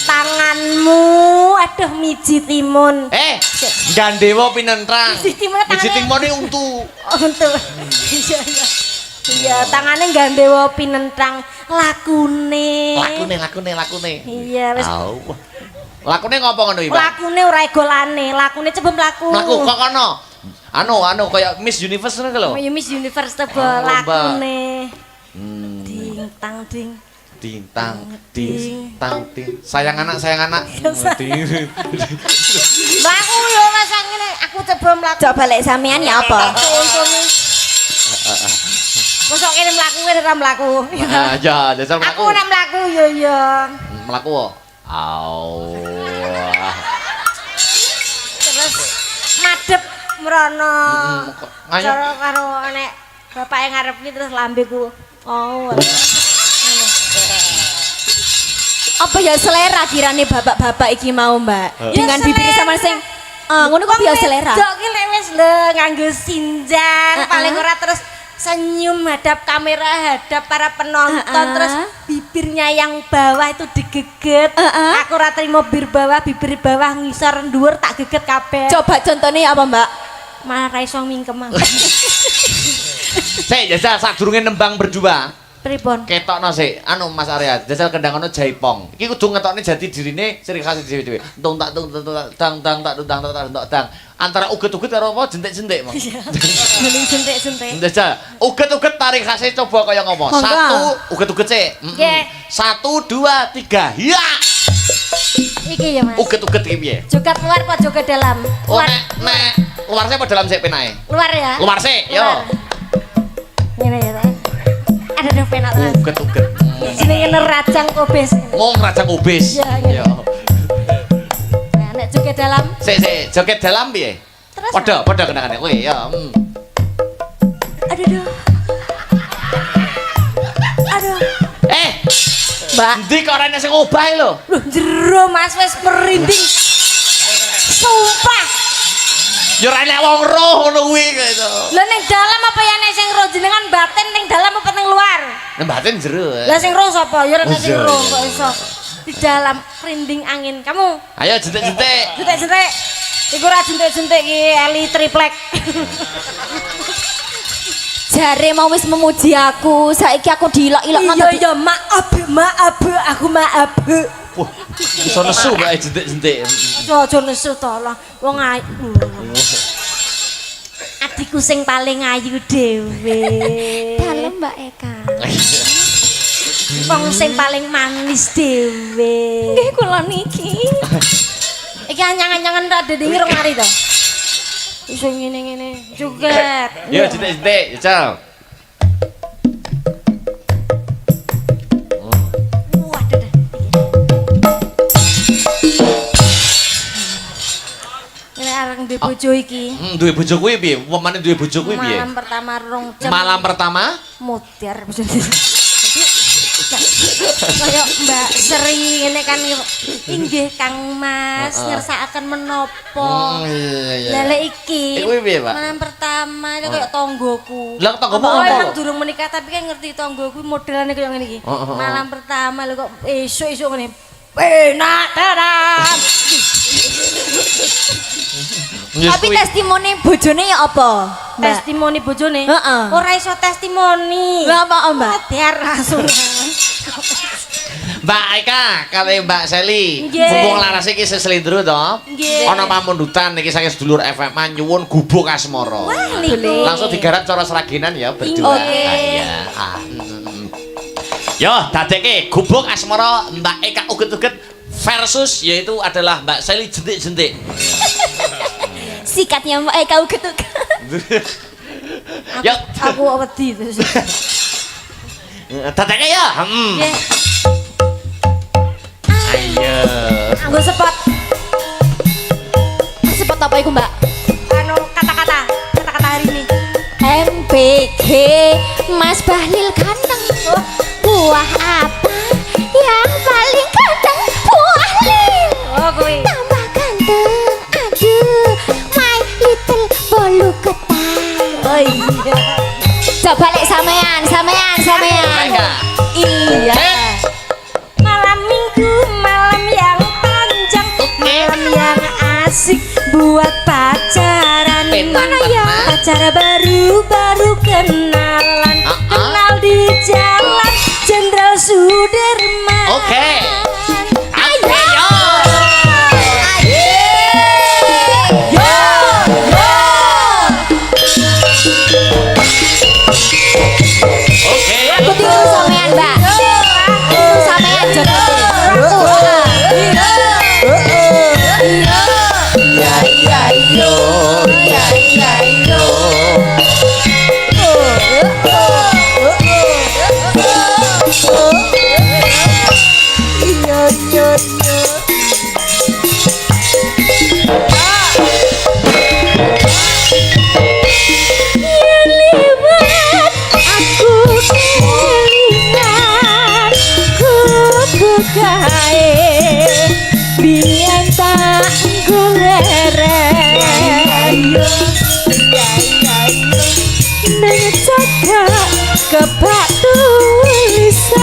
Tanganmu, aduh miji timun. Gandewa pinentrang. Miji timun Miji timune untu. Oh, untu. Iya. Iya, tangannya gandewa pinentrang lakune. Lakune. Iya, wis. Lakune ngopo ngono iki, Pak? Lakune ora egolane, lakune coba mlaku. Mlaku kok kono. Anu kaya Miss Universe ngono lho. Ya Miss Universe coba lakune. Ding tang ding. Ding tang ding. Sayang anak. Mlaku yo Mas ngene, aku coba mlaku. Coba lek sampean ya apa? Mosok kene mlaku kene ora mlaku. Ya, dasar mlaku. Aku nek mlaku yo yo. Mlaku. Terus madhep mrono. Ayo. Karo nek bapake ngarep ki terus lambeku. Apa ya selera kirane bapak-bapak iki mau, Mbak? Dengan bibir sama sing ngono kok ya selera. Dok ki lek wis lho nganggo sinjang, paling ora terus senyum hadap kamera, hadap para penonton, terus bibirnya yang bawah itu digeget. Aku ora trimo bibir bawah ngisor dhuwur tak geget kabeh. Coba contohnya apa, Mbak? Malah ra iso mingkem. Sik, jajal sadurunge nembang berdua. Pripun? Ketokno sik, anu Mas Arya, jajal kendang ono jaipong. Iki kudu ngetokne jati dirine ciri khas dhewe-dhewe. Tung tak dang. Antara uget-uget karo apa jentik-jentik, Mas. Mending jentik-jentik. Jajal, uget-uget tarik khasnya coba kaya ngopo. Satu, uget-uget sik. Nggih. 1 2 3. Ya. Iki ya, Mas. Uget-uget iki piye? Joget luar apa joget dalam? Oh, nek luar sik apa dalam sik penae? Luar ya. Luar sik, yo. Ngene ya, Pak. Ada penak Mas. Uget-uget. Jenenge nerajang obes. Mong rajang ubis. Iya. Nah, nek joget dalam. Sik, joget dalam piye? Terus Padha kenangane. Kowe ya. Aduh. Mbak, ndi kok rene sing obah lho? Loh, jero Mas wis merinding. Sumpah. Ya ora nek wong roh ngono kuwi gitu. Lah ning dalam apa ya nek sing roh jenengan batin ning dalam apa ning luar? Nek batin jero. Lah sing roh sapa? Ya nek sing iya, roh iya. kok iso. Di dalam merinding angin. Kamu? Ayo jentik-jentik. Jentik-jentik. Iku ora jentik-jentik iki Eli triplek. Jare mau wis memuji aku, saiki aku diilok-ilok Iya, maaf, aku maaf. Wah, iso nesu Mbak jentik-jentik. Aja nesu to lah. Wong ayu. Adikku sing paling ayu dhewe. dalem Mbak Eka. Wong sing paling manis dhewe. Nggih kula niki. Iki anyang-anyangan ra denger mari to. Iso ngene-ngene joget. Yo jentik-jentik, jajal. Waduh. Ini areng duwe bojo iki. Duwe bojo kuwi piye? Wemane duwe bojo kuwi piye? Malam pertama rong jam. Malam pertama? Mutiar. Kaya Mbak Sri ngene kan inggih Kang Mas ngersakaken menapa. Lah lek iki. Kuwi piye, Pak? Malam pertama itu kaya tanggoku. Lah tanggomu Oh, apa? emang durung menikah tapi kan ngerti tanggoku modelane kaya ngene iki. Malam pertama lho kok esuk-esuk ngene. Penak tenan. Tapi testimoni bojone ya apa? Mbak? Testimoni bojone? Heeh. Ora iso testimoni. Lah apa, Mbak? Biar langsung. Mbak Eka kali Mbak Seli. Nggih. Mumpung laras iki seslendro to. Nggih. Ana pamundutan niki saking sedulur FM nyuwun gubuk asmara. Boleh. Langsung digarap cara seraginan ya berdua. Oke. Iya. Yo, dadekke gubuk asmara Mbak Eka uget-uget versus yaitu adalah Mbak Seli jentik-jentik. Sikatnya Mbak Eka uget-uget. Yo, Aku wedi terus. dadekke ya. Nggih. Ayo. Anggo sepot. Sepot apa iku, Mbak? Anu kata-kata hari ini. MPG Mas Bahlil ganteng. Buah apa yang paling ganteng? Coba lek sampean. Iya. Malam minggu, malam yang panjang, malam yang asik buat pacaran. Mana ya? Pacar baru kenalan, kenal di jalan Jenderal Sudirman. Oke. Aku tiru sampean, Mbak. Tiru sampean jodote. Biyen tak goleren nang cakak kebak tulisan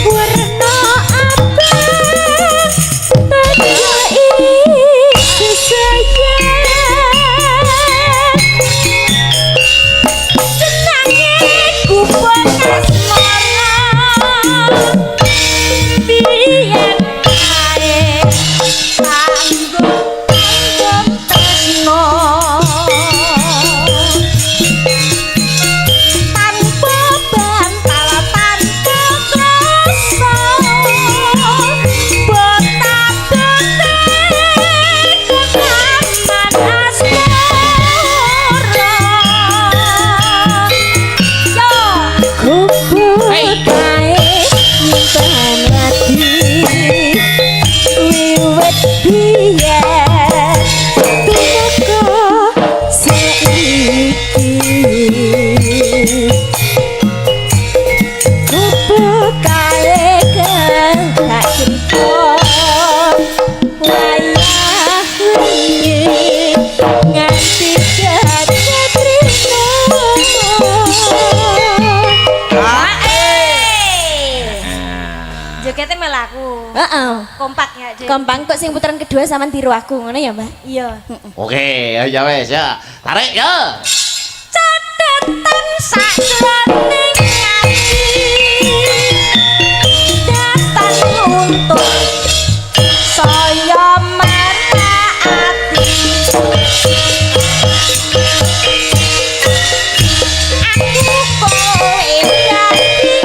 warna abang tanda iki sayang senange ku panas malam biyen Jokete melaku. Kompak ya. Kompak kok sing putaran kedua sampean tiru aku ngono ya, Mbak? Iya. Oke, ya wes ya. Tarik ya. Catatan sakjroning ati datan luntur saya mataati aku kowe dadi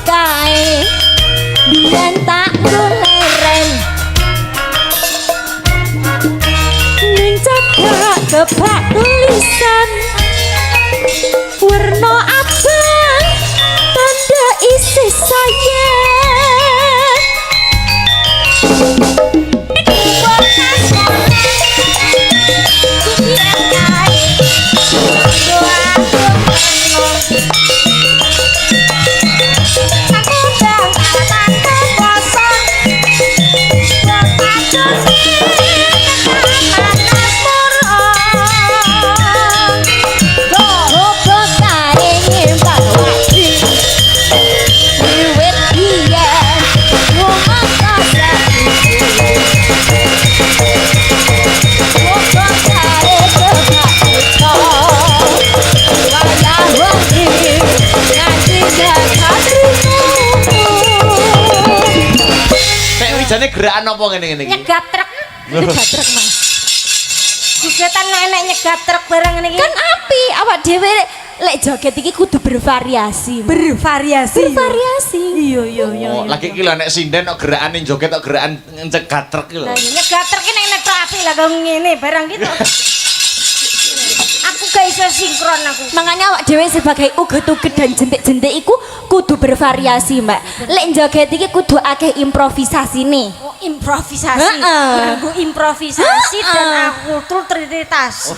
kae biyen tak goleren ning cakak kebak tulisan warna abang tanda isi sayang Jane gerakan apa ngene-ngene iki? Nyegat truk. Nyegat truk, Mas. Digetan enek nyegat truk bareng ngene iki. Kan api awak dhewe lek joget iki kudu bervariasi. Bervariasi. Bervariasi. Iya iya iya. Oh, lagi iki lho nek sinden kok gerakan joget kok gerakan ncegat truk iki lho. Lah ini gater ki nek neterapi lah kok ngene barang gitu. Aku gak iso sinkron aku. Makanya awak dhewe sebagai uget-uget dan jentik-jentik iku kudu bervariasi, Mbak. Lek joget iki kudu akeh improvisasi nih. Oh, improvisasi. Heeh. Aku improvisasi dan akulturalitas.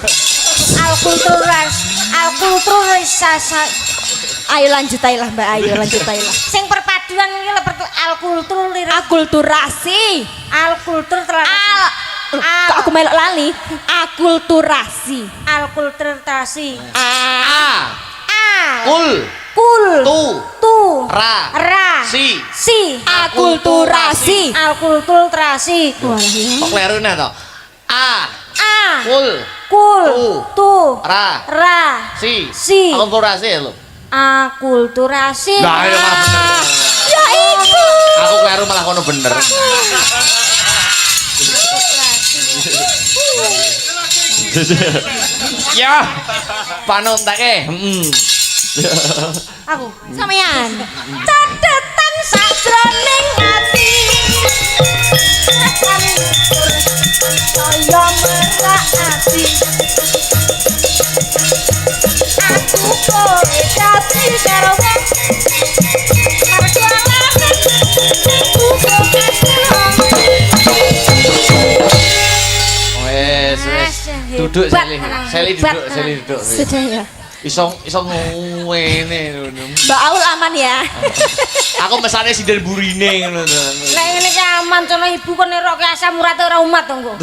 Alkulturalisasi. Ayo lanjut aja lah, Mbak. Ayo lanjut aja lah. Sing perpaduan iki lho Akulturasi. Kok aku melok lali? Akulturasi. Alkulturasi. A. A. Kul. Kul. Tu. Ra. Si. Akulturasi. Alkulturasi. Kok kleru nek to? A. A. Kul. Kul. Tu. Ra. Si. Si. Akulturasi lho. Akulturasi. Lah ya malah bener. Ya iku. Aku kleru malah kono bener. Ya. Panuntake. Aku. Sampeyan. Catetan sajroning ati. Kaya merati. Aku kowe dadi karo wong. Perjuangan aku Wes. Duduk Seli duduk. Sudah ya. Iso ngene ngono. Mbak Aul aman ya. Aku mesane sinden burine ngono. Nek ngene ki aman cono ibu kon nerokke asam urat ora umat to engko.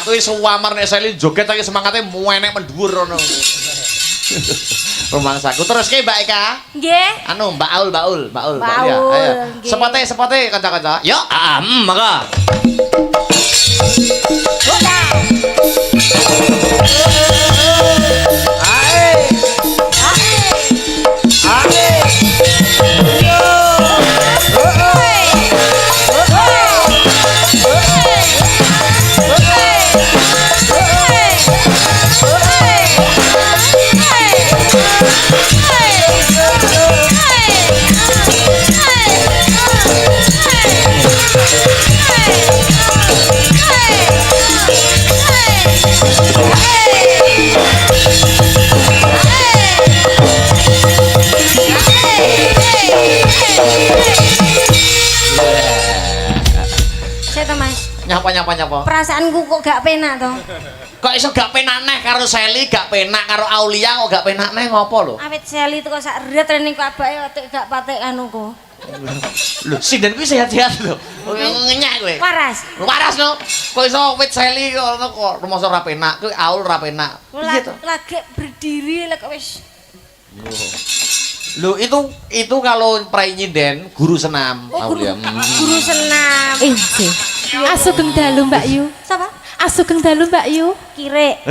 Aku wis suwamar nek Seli joget iki semangate muenek mendhuwur ngono. Rumangsaku terus ke Mbak Eka. Nggih. Anu Mbak Aul. Mbak Aul, Ayo. nggih. Sepote kanca-kanca. Yo, maka. Nyapa. Perasaanku kok gak penak to. Kok iso gak penak neh karo Seli, gak penak karo Aulia kok gak penak neh ngopo lho? Awit Seli teko sak ret rene kok abake otek gak patek anu kok. Lho, sinden kuwi sehat-sehat lho. Ngenyak kowe. Waras no. Kok iso wit Seli kok rumoso ora penak, kuwi Aul ora penak. Piye to? Lagi berdiri lek wis. Lho, itu kalau prai nyinden guru senam Aulia. Guru senam. Asugeng dalu Mbak Yu. Sapa? Asugeng dalu Mbak Yu. Kirek.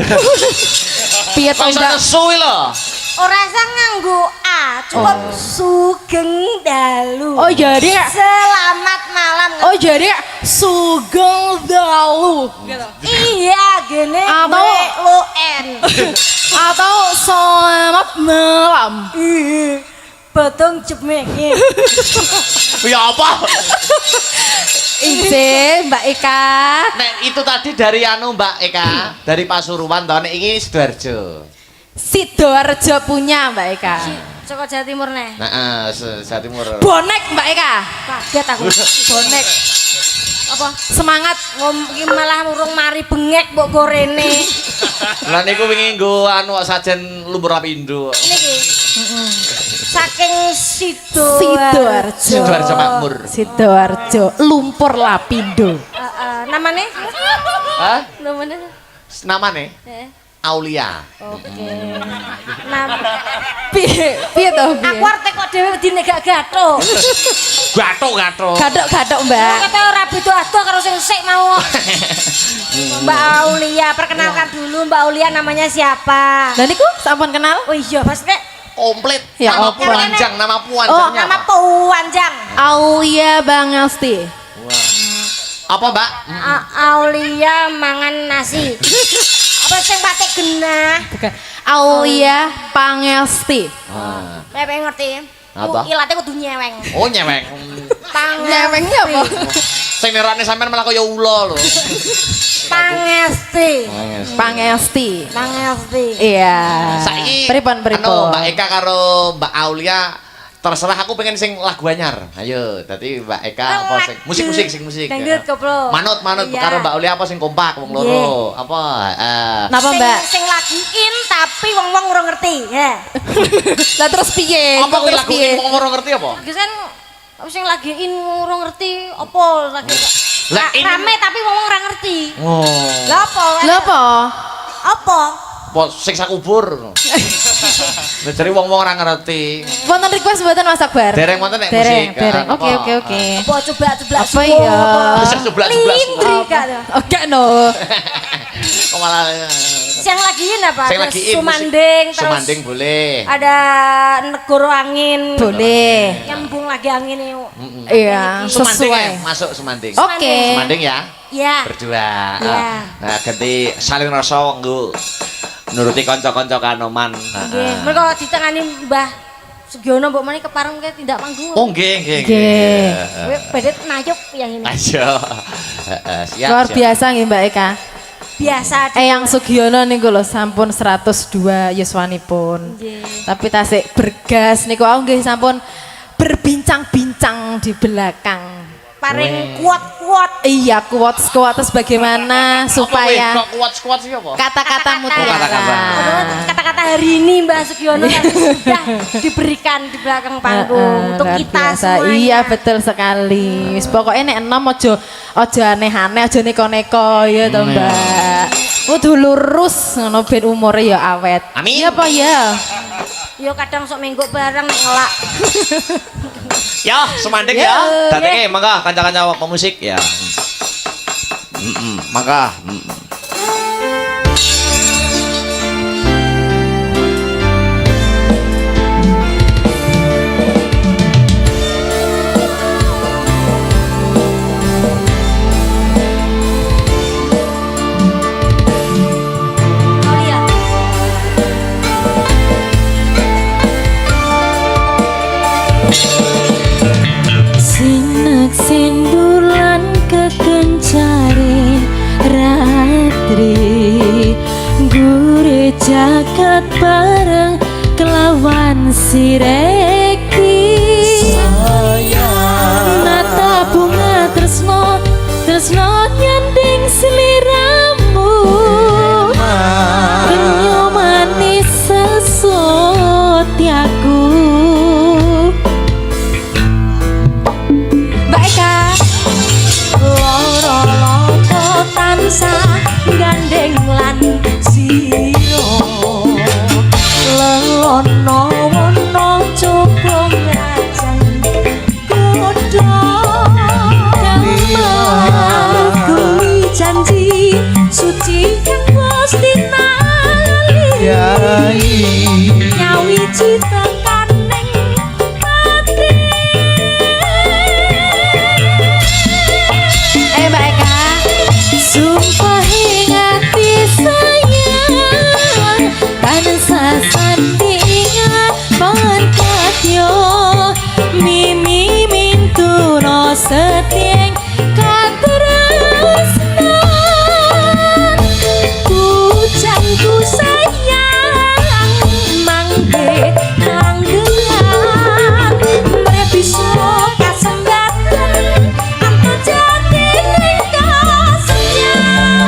Piye to Kok iso Mbak? nesu lho? Ora usah nganggo A, cukup sugeng dalu. Oh jadi Selamat malam. Oh jadi sugeng dalu gitu. Iya, gene Atau- lo N. Atau selamat malam. Potong jemenge. Ya apa? Ije Mbak Eka. Nek itu tadi dari anu Mbak Eka, dari Pasuruan to, nek iki Sidoarjo. Sidoarjo punya Mbak Eka. Saka Jawa Timur neh. Nah, Jawa Timur. Bonek Mbak Eka. Kaget aku. Bonek. Apa? Semangat. Iki malah urung mari bengek mbok gorene. Lah niku wingi nggo anu sajen lumpur apindo. Niki. Saking Sidoarjo. Sidoarjo Makmur. Sidoarjo lumpur lapindo. Namanya? Hah? Namanya? Namane Aulia. Oke. Piye to piye? Aku arep kok dhewe wedine gak gathuk. Gathuk. Gadok-gadok Mbak. Kata ora beda adoh karo sing sik mau. Mbak Aulia, perkenalkan dulu Mbak Aulia namanya siapa? Lah niku sampun kenal? Oh iya, Mas Nek. Komplit. Ya, Nama apa? Puanjang, nama Oh, Puanjangnya nama apa? Puanjang. Aulia Bangasti. Apa, Mbak? Aulia mangan nasi. Apa sing patek genah? Bukan. Aulia Pangesti. Pepe ngerti. Apa? Ilate kudu nyeweng. Oh nyeweng. Nyewengnya apa? Sing nerane sampean malah kaya ula lho. Pangesti. Pangesti. Pangesti. Iya. Saiki Pripun anu, Mbak Eka karo Mbak Aulia terserah aku pengen sing lagu anyar. Ayo, dadi Mbak Eka apa sing musik sing musik. Dangdut koplo. Manut Iya. karo Mbak Aulia apa sing kompak wong loro. Apa? Napa Mbak? Sing lagi in tapi wong-wong ora ngerti, ya. Lah terus piye? Apa kuwi Terus lagu piye? wong ora ngerti apa? Terus kan sing lagi in ora ngerti apa lagi. Lah, in- Rame tapi wong ora ngerti. Oh. Lah apa? Lho apa? Apa? Apa sing sakubur. Lah jare wong-wong ora ngerti. Wonten request mboten Mas Akbar? Dereng wonten nek Dereng, musik. dereng. Apa? Oke. Apa coba-coba Apa ya? Bisa sebelah-sebelah. Lindri kan. Oke no. Kok malah Yang lagi in apa? sing Terus lagi in Sumanding musik. terus Sumanding boleh. ada Negoro Angin. Boleh. Nyambung lagi angin ini. Iya, Sumanding sesuai. ya, masuk Sumanding. Oke. Sumanding ya. Ya. Berdua. Iya. Nah, ganti saling rasa nggo nuruti kanca-kanca kanoman. Nggih. Mereka ditangani Mbah Sugiono mbok meneh kepareng ke tindak panggung. Oh, nggih, nggih. Nggih. Kowe bedet nayuk yang ini. Ayo. Siap. Luar siap. biasa nggih Mbak Eka. Biasa. Eyang Sugiono niku lho sampun 102 yuswanipun. Nggih. Tapi tasik bergas niku aku nggih sampun berbincang-bincang di belakang. Paring kuat-kuat. Iya, kuat terus bagaimana supaya Kok kuat-kuat sih apa? kata-kata mutiara. Kata-kata hari ini Mbak Sugiono yang sudah diberikan di belakang panggung untuk Luar kita biasa. semuanya. Iya betul sekali. Pokoknya nek enom aja aneh-aneh, aja neko-neko ya to Mbak. Kudu lurus ngono ben umure ya awet. Amin. Iya apa ya? Yo kadang sok menggok bareng nek ngelak. Ya, Sumanding Ya. ya. Datenge mangga kanca-kanca pemusik ya. Mangga. Aulia. Sinek sindulan kekencari ratri gure jagat bareng kelawan sireki nata bunga tresno nyanding seliramu kenyo manis sesotiaku. Mbak Eka. Loro-loro tansah gandeng lan siro lelono wono coba ngajan godhong kuwi janji suci kang wis dinali nyawiji tekaning ati. Mbak Eka. Sumpah ingati sayang tansah sandingan pangkatyo mimi mintuno setieng katresnan pujanku sayang mangke tanggelan bisa kasembatan anto jati ning kasenyan.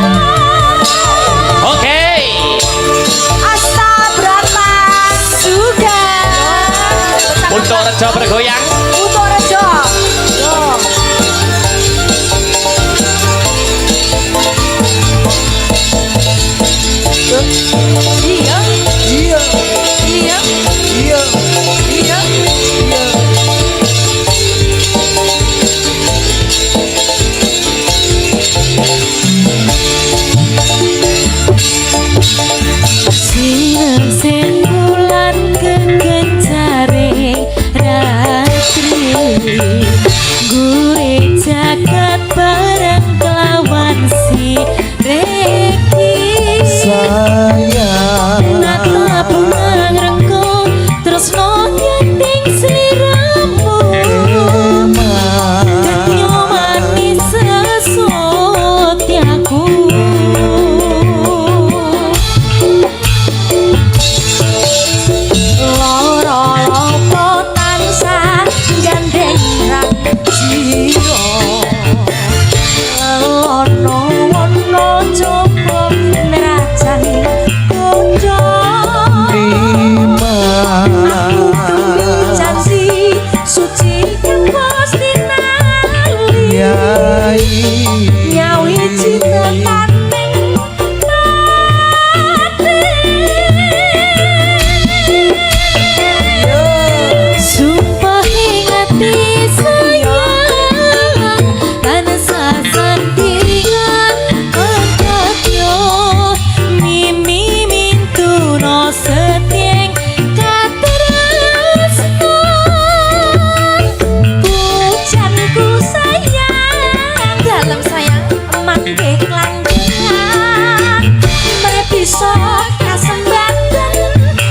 kesempatan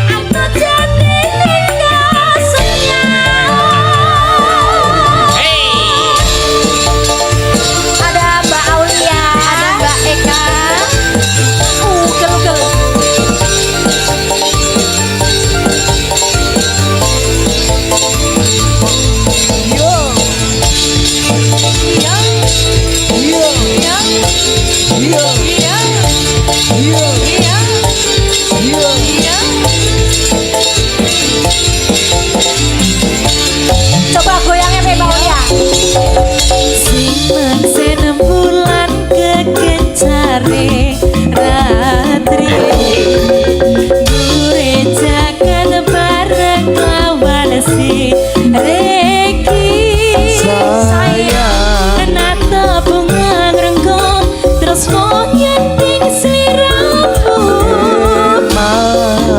aku jadi kasihnya. Ada Mbak Aulia, Ada Mbak Eka. ugel-ugel. Coba goyangnya Mbak Aulia. Sing maksa bulan kekencare ratri Gure jagat bareng lawan si Reki Sayang Nata bunga ngerenggo terus moyen ning sliramu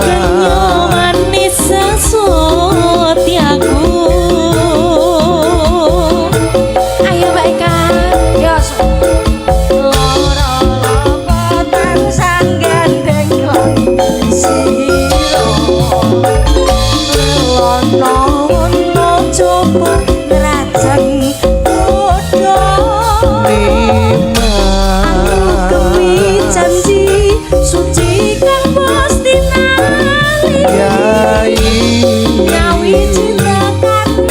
Kenyo manis setiaku Ayo Mbak Eka. Ya, loro-loro tansah gandeng sira. Lono-lono coba ngrajang dodo. Kemi janji suci kang pasti nali. Yai Nyawi cinta kaning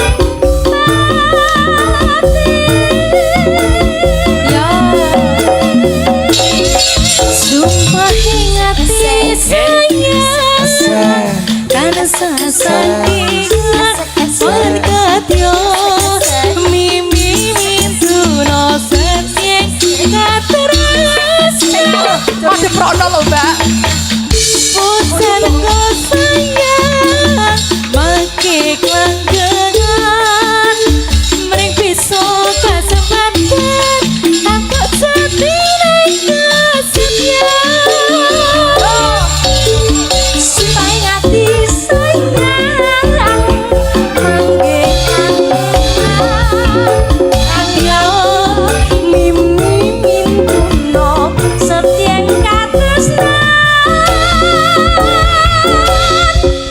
Ya Sumpah ingat sayang Karena saking Wargatyo Mimi mintuno setyeng Katerasa Ada prono lho Mbak. Pujan ko sayang Maki kelanggengan Mering bisa kesempatan Aku jadi naik kesetiaan supaya ngati sayang mangge Ya mimi mintuno setyeng katresnan.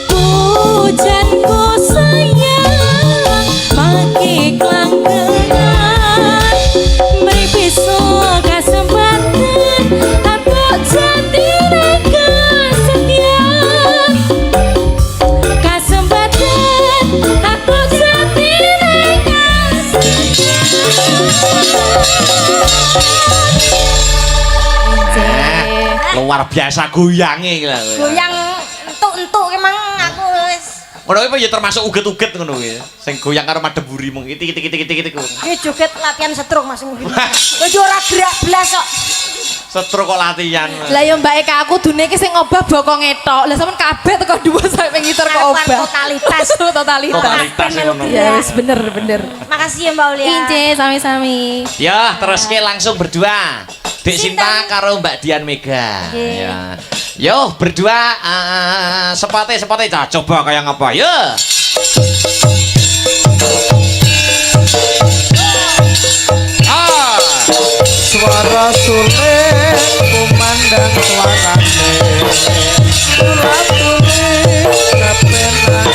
Pujan ko sayang Maki kelanggengan Mering bisa kesempatan Aku jadi naik kesetiaan Kesempatan Aku jadi naik Luar biasa goyange iki lho. Goyang entuk-entuk emang aku wis Ngono iki apa ya termasuk uget-uget ngono kuwi. Sing goyang karo madeburi mung itik-itik. iki joget latihan setruk Mas Muhyi. Wis ora gerak blas kok. Setro kok latihan. Lah yo Mbak Eka aku dune iki sing obah bokong etok. Lah sampean kabeh teko dhuwur sampe ngitor kok Karuan obah. totalitas. Totalitas. Totalitas ngono. Ya wis bener. Makasih ya Mbak Aulia. Ince sami-sami. Ya, terus ke langsung berdua. Dek Sinta karo Mbak Dian Mega. Oke. Ya. Yo, berdua sepote coba kayak apa? Yo. Ah. suara sulit kumandang suarane surat tulis kepenak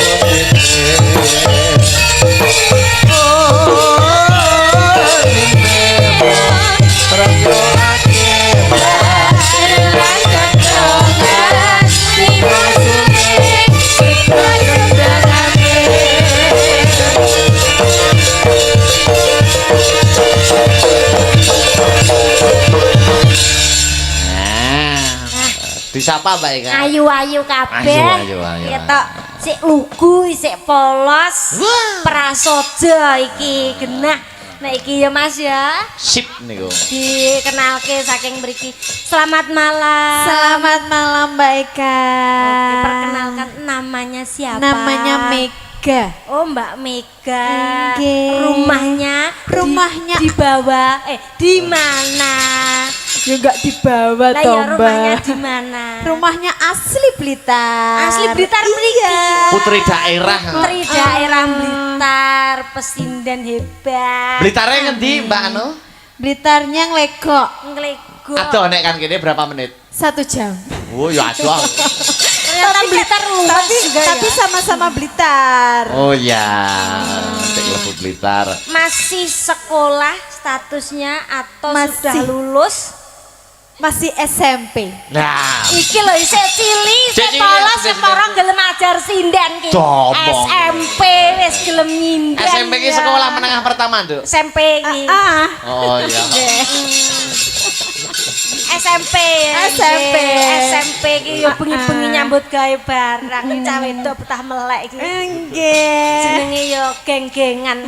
Disapa Mbak Eka. Ayu-ayu kabeh. Ayu. Ketok sik lugu, sik polos. Prasoja iki genah. Nek iki ya Mas ya. Sip niku. Dikenalke saking mriki. Selamat malam. Selamat malam Mbak Eka. Oke, perkenalkan namanya siapa? Namanya Mega. Oh, Mbak Mega. Nggih. Rumahnya di bawah. Di mana? Ya enggak dibawa Lah toh, ya rumahnya Mbak. di mana? Rumahnya asli Blitar. Asli Blitar mriki. Putri daerah. Putri daerah Blitar, pesindan hebat. Blitarnya ngendi Mbak Anu? Blitarnya ngelegok Nglego. Aduh nek kan kene berapa menit? 1 jam. Oh ya aduh. Ternyata Blitar luas juga Tapi ya. sama-sama Blitar. Oh ya. Cek lebu Blitar. Masih sekolah statusnya atau Masih. sudah lulus? Masih SMP. Nah, Iki lho isih cili, Cek cilik, sekolah cek separa cilik. gelem ajar sinden ki. Domong. SMP wis gelem nyinden. SMP ki ya. sekolah menengah pertama, Nduk. SMP ki. Oh iya. SMP. SMP. SMP ki yo bengi-bengi nyambut gawe barang cah wedok betah melek iki. Nggih. Jenenge yo geng-gengan.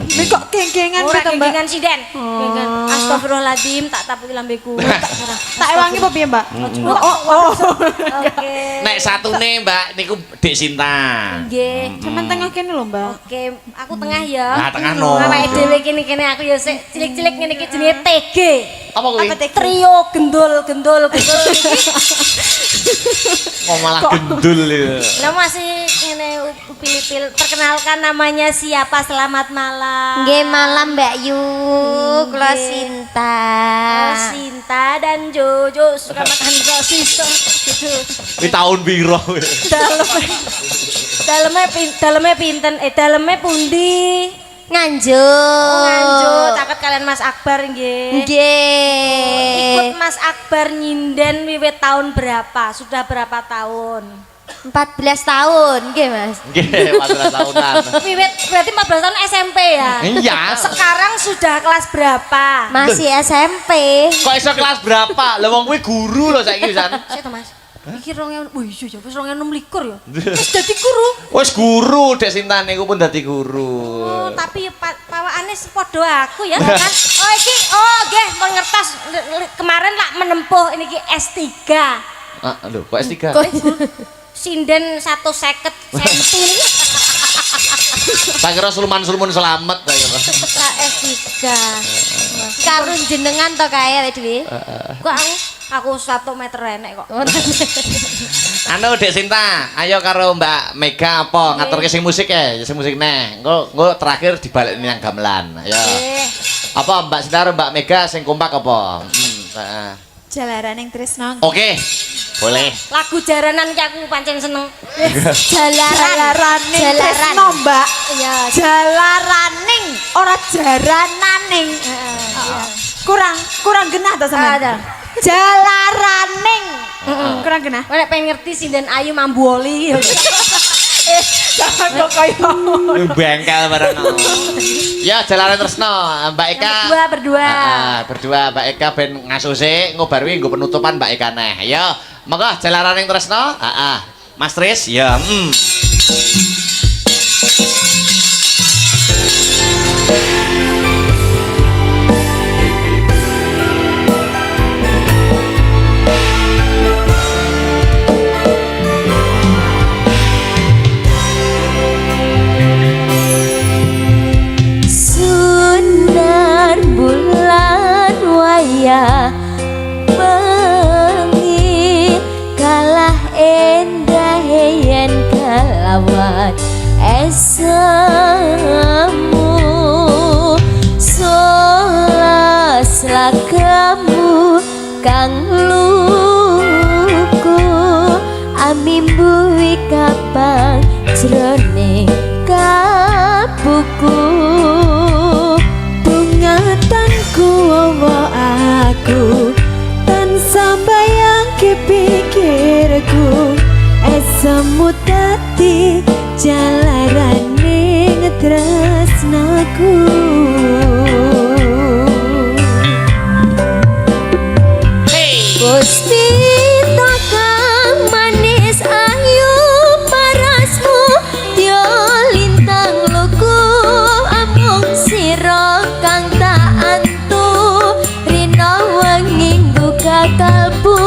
Nek kok geng-gengan Ora to, Mbak? geng-gengan sinden. Geng-gengan. Astagfirullahaladzim tak tapuki lambeku. Tak ewangi apa piye, Mbak? Oke. Nek satune, Mbak, niku Dek Sinta. Nggih. Cuman tengah kene lho, Mbak. Oke, aku tengah ya. Nah, tengah no. Awake dhewe kene aku ya sik cilik-cilik ngene iki jenenge TG. Apa kuwi? Trio gendul iki. Kok malah gendul ya. Lah masih ngene upil-upil. Perkenalkan namanya siapa? Selamat malam. Nggih malam Mbak Yu, kula Nggih. Sinta. Oh, Sinta dan Jojo suka makan sosis. Kuwi tahun piro? Dalamnya pinten? Dalamnya pundi? Nganjuk. Nganjuk, taket kalian Mas Akbar nggih. Ikut Nggih. Mas Akbar nyinden wiwit tahun berapa? Sudah berapa tahun? 14 tahun, nggih Mas. Nggih, 14 tahunan. Wiwit berarti 14 tahun SMP ya? Iya. Sekarang sudah kelas berapa? Masih SMP. Kok iso kelas berapa? Lah wong kuwi guru lho saiki pisan. Saya tuh Mas. Iki 2000. Wih, iya ya wis 2026 ya. Wis dadi guru. Wis guru Dek Sinta niku pun dadi guru. Oh, tapi pawakane sepadha aku ya kan. Oh, iki nggih pengertos kemarin lak menempuh niki S3. Ah, lho, kok S3? Sinden 150 cm. Tak kira sulman-sulmun selamat tak kira. Lah S3. Karun jenengan to kae dhewe. Kok aku 1 meter enek kok. Anu Dek Sinta, ayo karo Mbak Mega apa ngaturke sing musik ya, sing musik neh. Engko terakhir dibalik nang gamelan. Ayo. Apa Mbak Sinta karo Mbak Mega sing kompak apa? Heeh. Jalaran yang Tresno. Oke. Boleh. Lagu jaranan ki aku pancen seneng. Jalaraning Jalaran. Tresno, Mbak. Iya. Jalaraning, ora jarananing. Kurang genah to sampean? Ada. Jalaraning. Kurang genah. Nek pengen ngerti sinden ayu mambuoli. Jangan kok kaya. Bengkel bareng. Ya jalanan tresno Mbak Eka. Berdua. Berdua Mbak Eka ben ngasuse engko bar wingi nggo penutupan Mbak Eka neh. Ayo, monggo jalanan ning tresno. Heeh. Mas Tris, ya. Sunar bulan wayah bengi kalah endah yen kalawat esamu solas lagamu kang luku amimbuwi kapang jroning kabuku bungatanku wawa aku tansah bayang pikirku esamu dadi jalaraning tresnaku. Gusti takang manis ayu parasmu tyo lintang luku amung sira kang tak antu rina wengi buka kalbu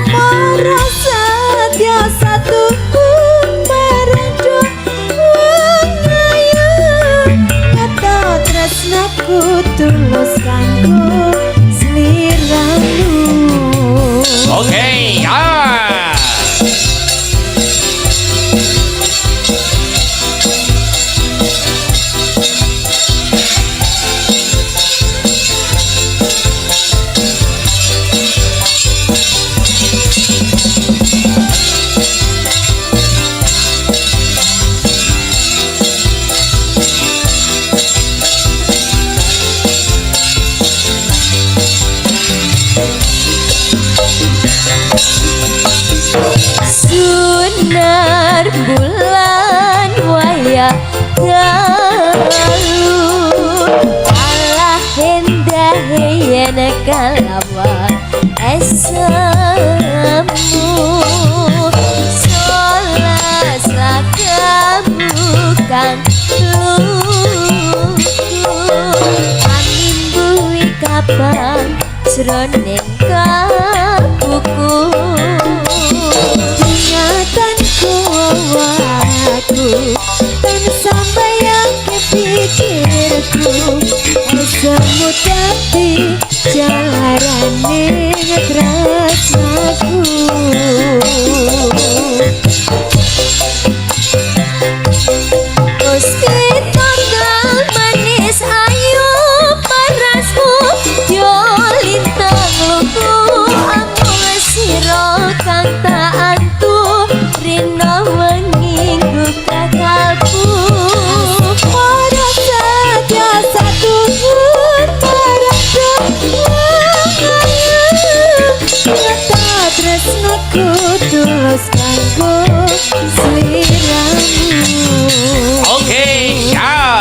marasa dia satu merendu ayu kata tresnaku tulus kanggo sliramu. Oke, ya. dalu kalah hendah yen kalawan esemu solas lakamu kang angin bui kapan jroning kabuku ingatanku aku tan sampai yang kepikirku asemu tapi jalarane ngetresnaku Gusti tanggal manis ayu parasmu yo lintang luku amul sira kang tak antu rino wengi buka kalbu ora saja satu parasmu nyata tresnaku tulus kanggo sliramu Oke, ya.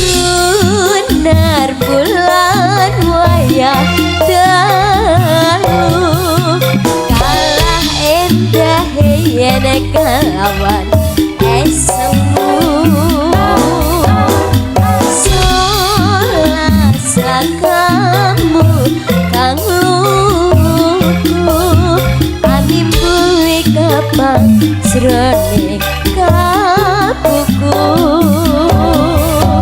Sunar bulan wayah dalu kalah endah yen kelawan esemu solas lakamu kang luku animbui kapang jroning kabuku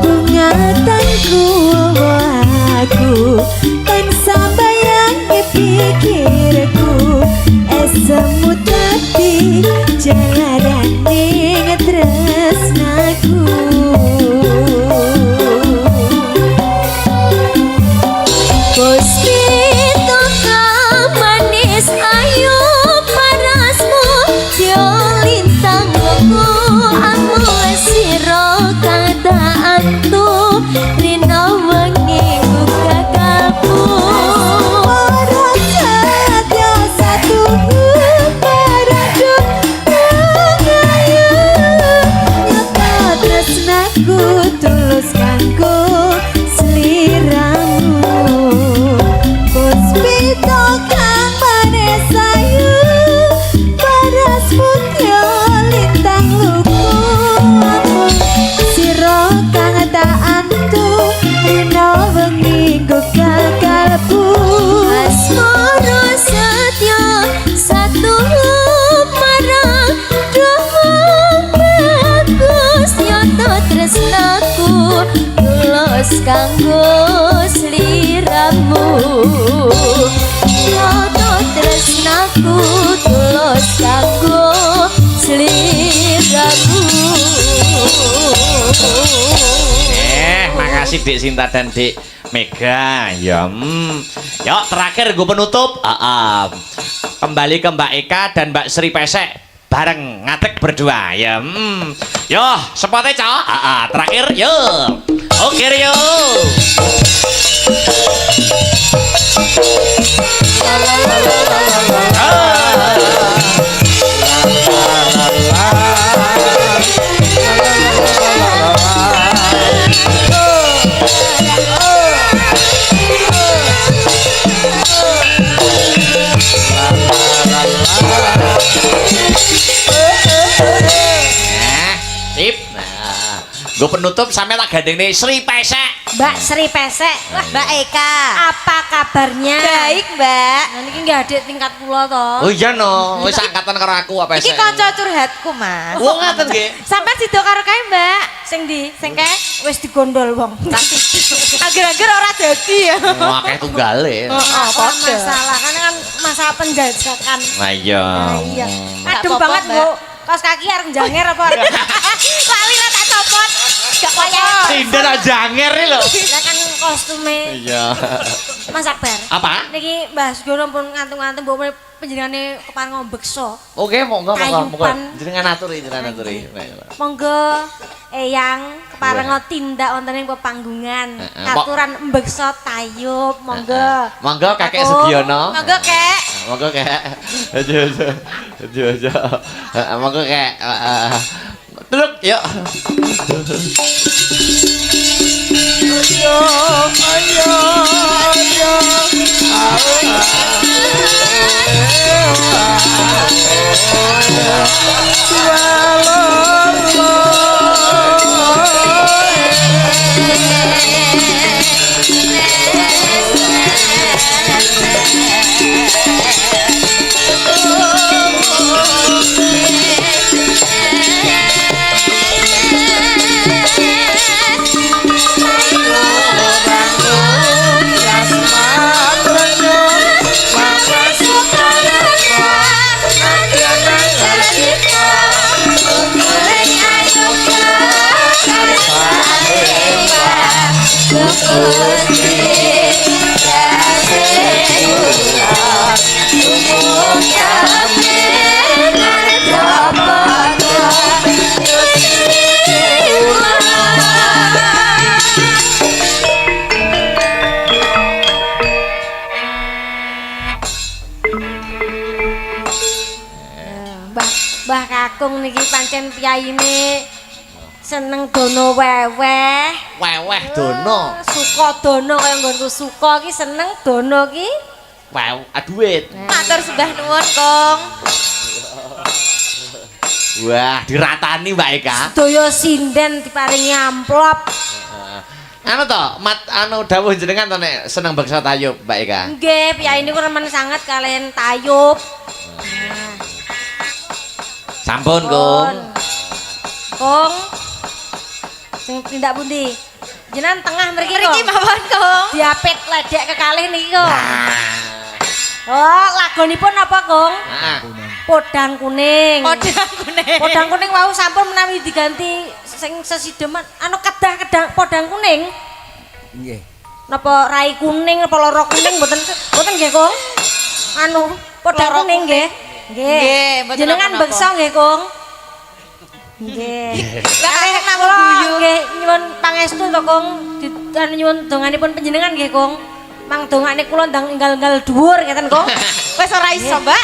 ingatanku aku tan sambayang pikirku esemu tadi jalarane ngetresnaku Gusti tanggal manis ayu parasmu yo lintang luku amul sira kang tak antu rino wengi buka kalbu ora saja satu paradu ngayu nyata tresnaku tulus kanggo sliramu Puspito kang manis ayu parasmu yo lintang luku amul sira kang tak antu rino wengi buka kalbu asmara setya satu marang dohong bagus nyata tresnaku tulus kanggo sliramu nyata tresnaku tulus kanggo sliramu Makasih Dik Sinta dan Dik Mega. Ya, Yuk terakhir gue penutup. Kembali ke Mbak Eka dan Mbak Sri Pesek bareng ngatek berdua. Ya, Yo, spotnya cowok. Terakhir, yuk. Oke, yuk. Sip. Nah, gue penutup sampai tak gandeng nih Sri Pesek. Mbak Sri Pesek. Wah, Mbak Eka apa kabarnya? baik Mbak Nah, ini nggak ada tingkat pulau toh. Oh iya no, wis angkatan karo aku apa iki kanca curhatku Mas Wong ngaten nggih. sampai sido karo kae Mbak Sing di, sing kae wis digondol wong. agar-agar ora dadi ya Wah, kayak tunggale. Ora masalah, karena kan masalah penjajakan. Nah iya. Nah, iya. Nggak Adem apa-apa, banget Mbak. Bu. Kaos kaki arep janger apa? Lali lah tak copot. Gak kaya. Sinden aja janger iki lho. Lah kan kostume Iya. Mas Akbar. Apa? Niki Mbah Sugono pun ngantung-ngantung mbok panjenengane kepareng beksa. Oke, monggo. Kayupan. Jenengan aturi. Monggo eyang kepareng tindak wonten ing pepanggungan. Aturan mbeksa tayub, monggo. Monggo Kakek Sugiono. Monggo kek. Monggo Kek. Aja. Monggo Kek. Truk, yuk. Mbah Kakung niki pancen piyayine seneng dono weweh. Weweh dono. Suka dono kaya nggonku suka ki seneng dono ki. Wow, duit. Matur sembah nuwun, Kong. Wah, diratani Mbak Eka. Daya sinden diparingi amplop. Anu to, dawuh jenengan to nek seneng beksa tayub Mbak Eka. Nggih, piyayine ku remen sanget kalian tayub. Sampun, Kong. Kong. Sing tindak pundi? Jenengan tengah mriki kok. Mriki mawon, Kong. Diapit ledek kekalih niki kok. Oh, lagonipun apa, Kong? Podang kuning. Podang kuning. Podang kuning wau sampun menawi diganti sing sesideman anu kedah podang kuning. Nggih. Napa rai kuning apa loro kuning mboten nggih, Kong? Anu podang kuning nggih. Nggih, mboten Jenengan napa-napa. beksa nggih, Kong. Nggih. Lah kaya nang Kula guyu. nggih nyuwun pangestu to, Kong. Nyuwun donganipun panjenengan nggih, Kong. Mang dongane kula ndang enggal-enggal dhuwur ngeten, Kong. Wis ora iso, Mbak.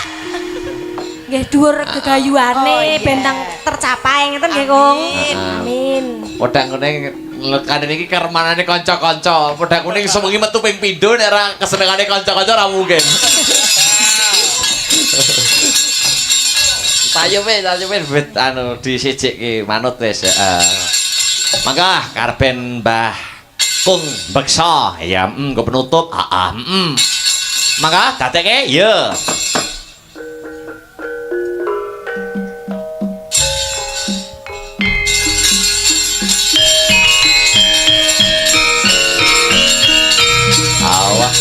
Nggih dhuwur gegayuhane bentang tercapai ngeten nggih, Kong. Amin. Podang kuning lekane niki keremanane kanca-kanca. Podang kuning sewengi metu ping pindho nek ora kesenengane kanca-kanca ora mungkin. Tayube bet anu disijiki manut wis, heeh. Mangga karben Mbah Kung beksa ya, nggo penutup, Mangga dadekke ya. Awah.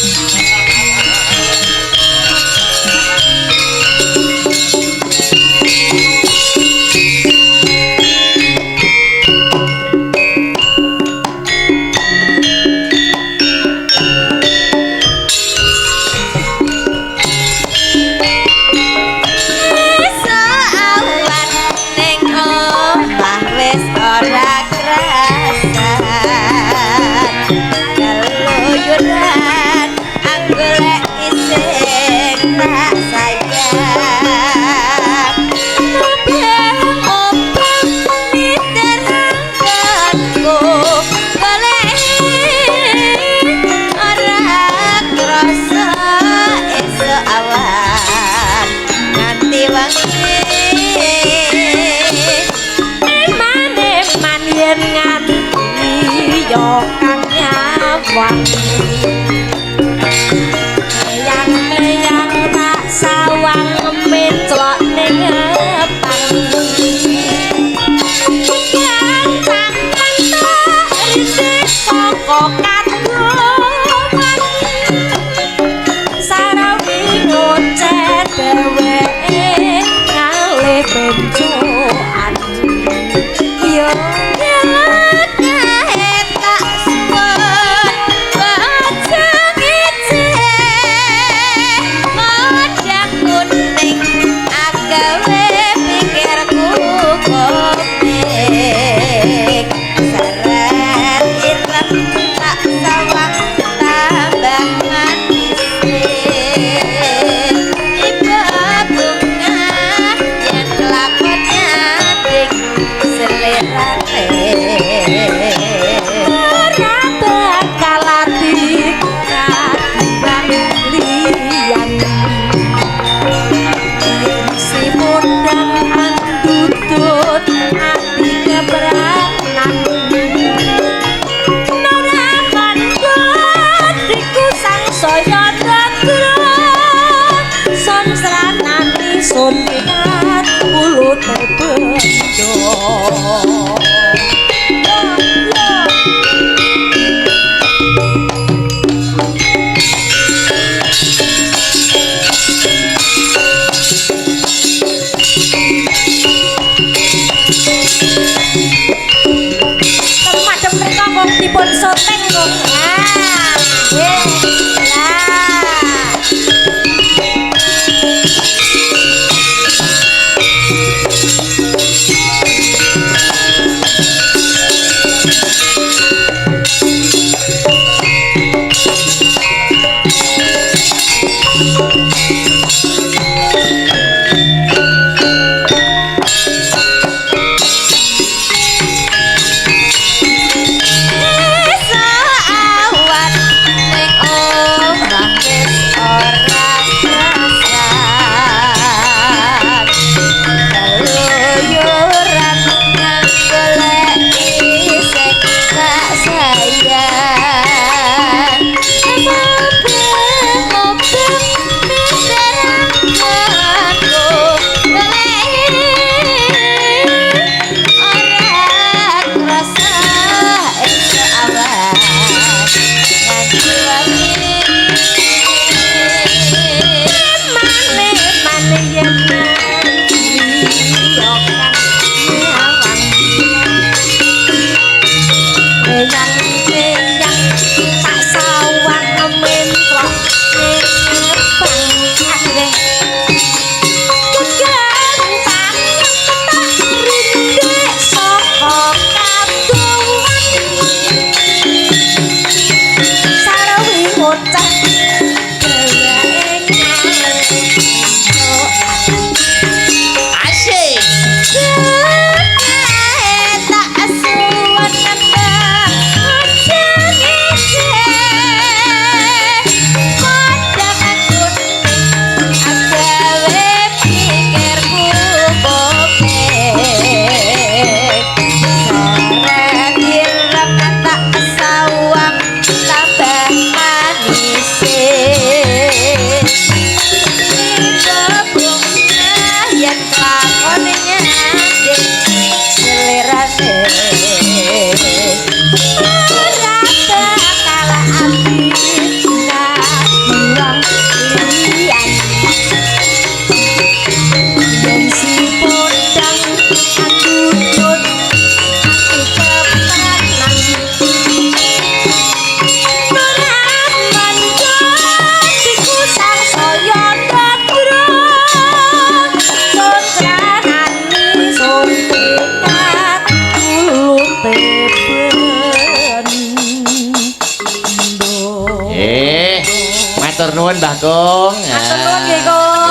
matur nuwun Mbah Kung. Matur nuwun nggih Kung.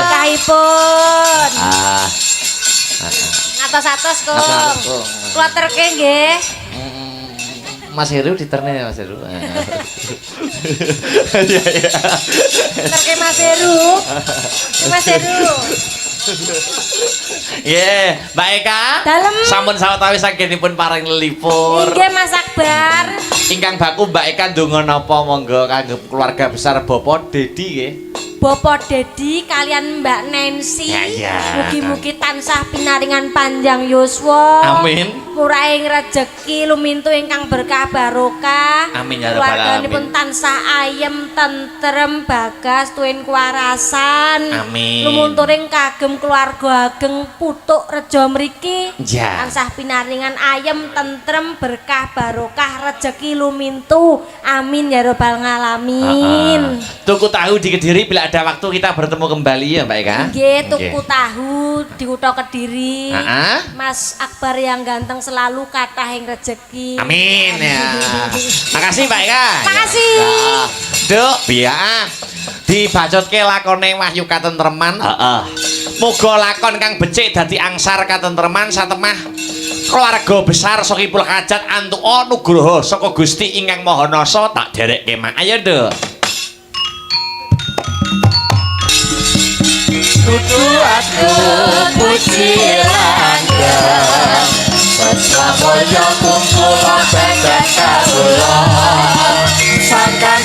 Berkahipun. Ah. Ngatos-atos Kung. Ngatos-atos, Kung. Kula terke nggih. Mas Heru diterne ya Mas Heru. Iya iya. Terke Mas Heru. Mas Heru. Nggih, Mbak Eka. Dalem. Sampun sawetawis sagenipun paring lelipur. Nggih Mas Akbar. Ingkang baku Mbak Eka ndonga napa monggo kangge keluarga besar Bapak Dedi nggih. Bapak Dedi kalian Mbak Nancy. Ya. Mugi-mugi tansah pinaringan panjang yuswa. Amin. Murahing rejeki lumintu ingkang berkah barokah. Amin ya rabbal Keluarganipun alamin. tansah ayem tentrem bagas tuwin kuwarasan. Amin. Lumunturing kagem keluarga ageng putuk reja mriki. Ya. Tansah pinaringan ayem tentrem berkah barokah rejeki lumintu. Amin ya rabbal alamin. Tuku tahu di Kediri bila ada waktu kita bertemu kembali ya Mbak Eka. Nggih, tuku tahu di Kutha Kediri. Heeh. Mas Akbar yang ganteng selalu kathahing rejeki. Amin ya. Makasih Mbak Eka. Makasih. Ya. Duk, biya. Dibacotke lakone Wahyu katentreman. Heeh. Muga lakon kang becik dadi angsar katentreman satemah keluarga besar Sokipul Hajat antuka nugroho saka Gusti ingkang Maha Nasa tak derekke mak. Ayo, Duk. Dudu aku puji langgeng Sesamaya kumpul benda kawula Sangkan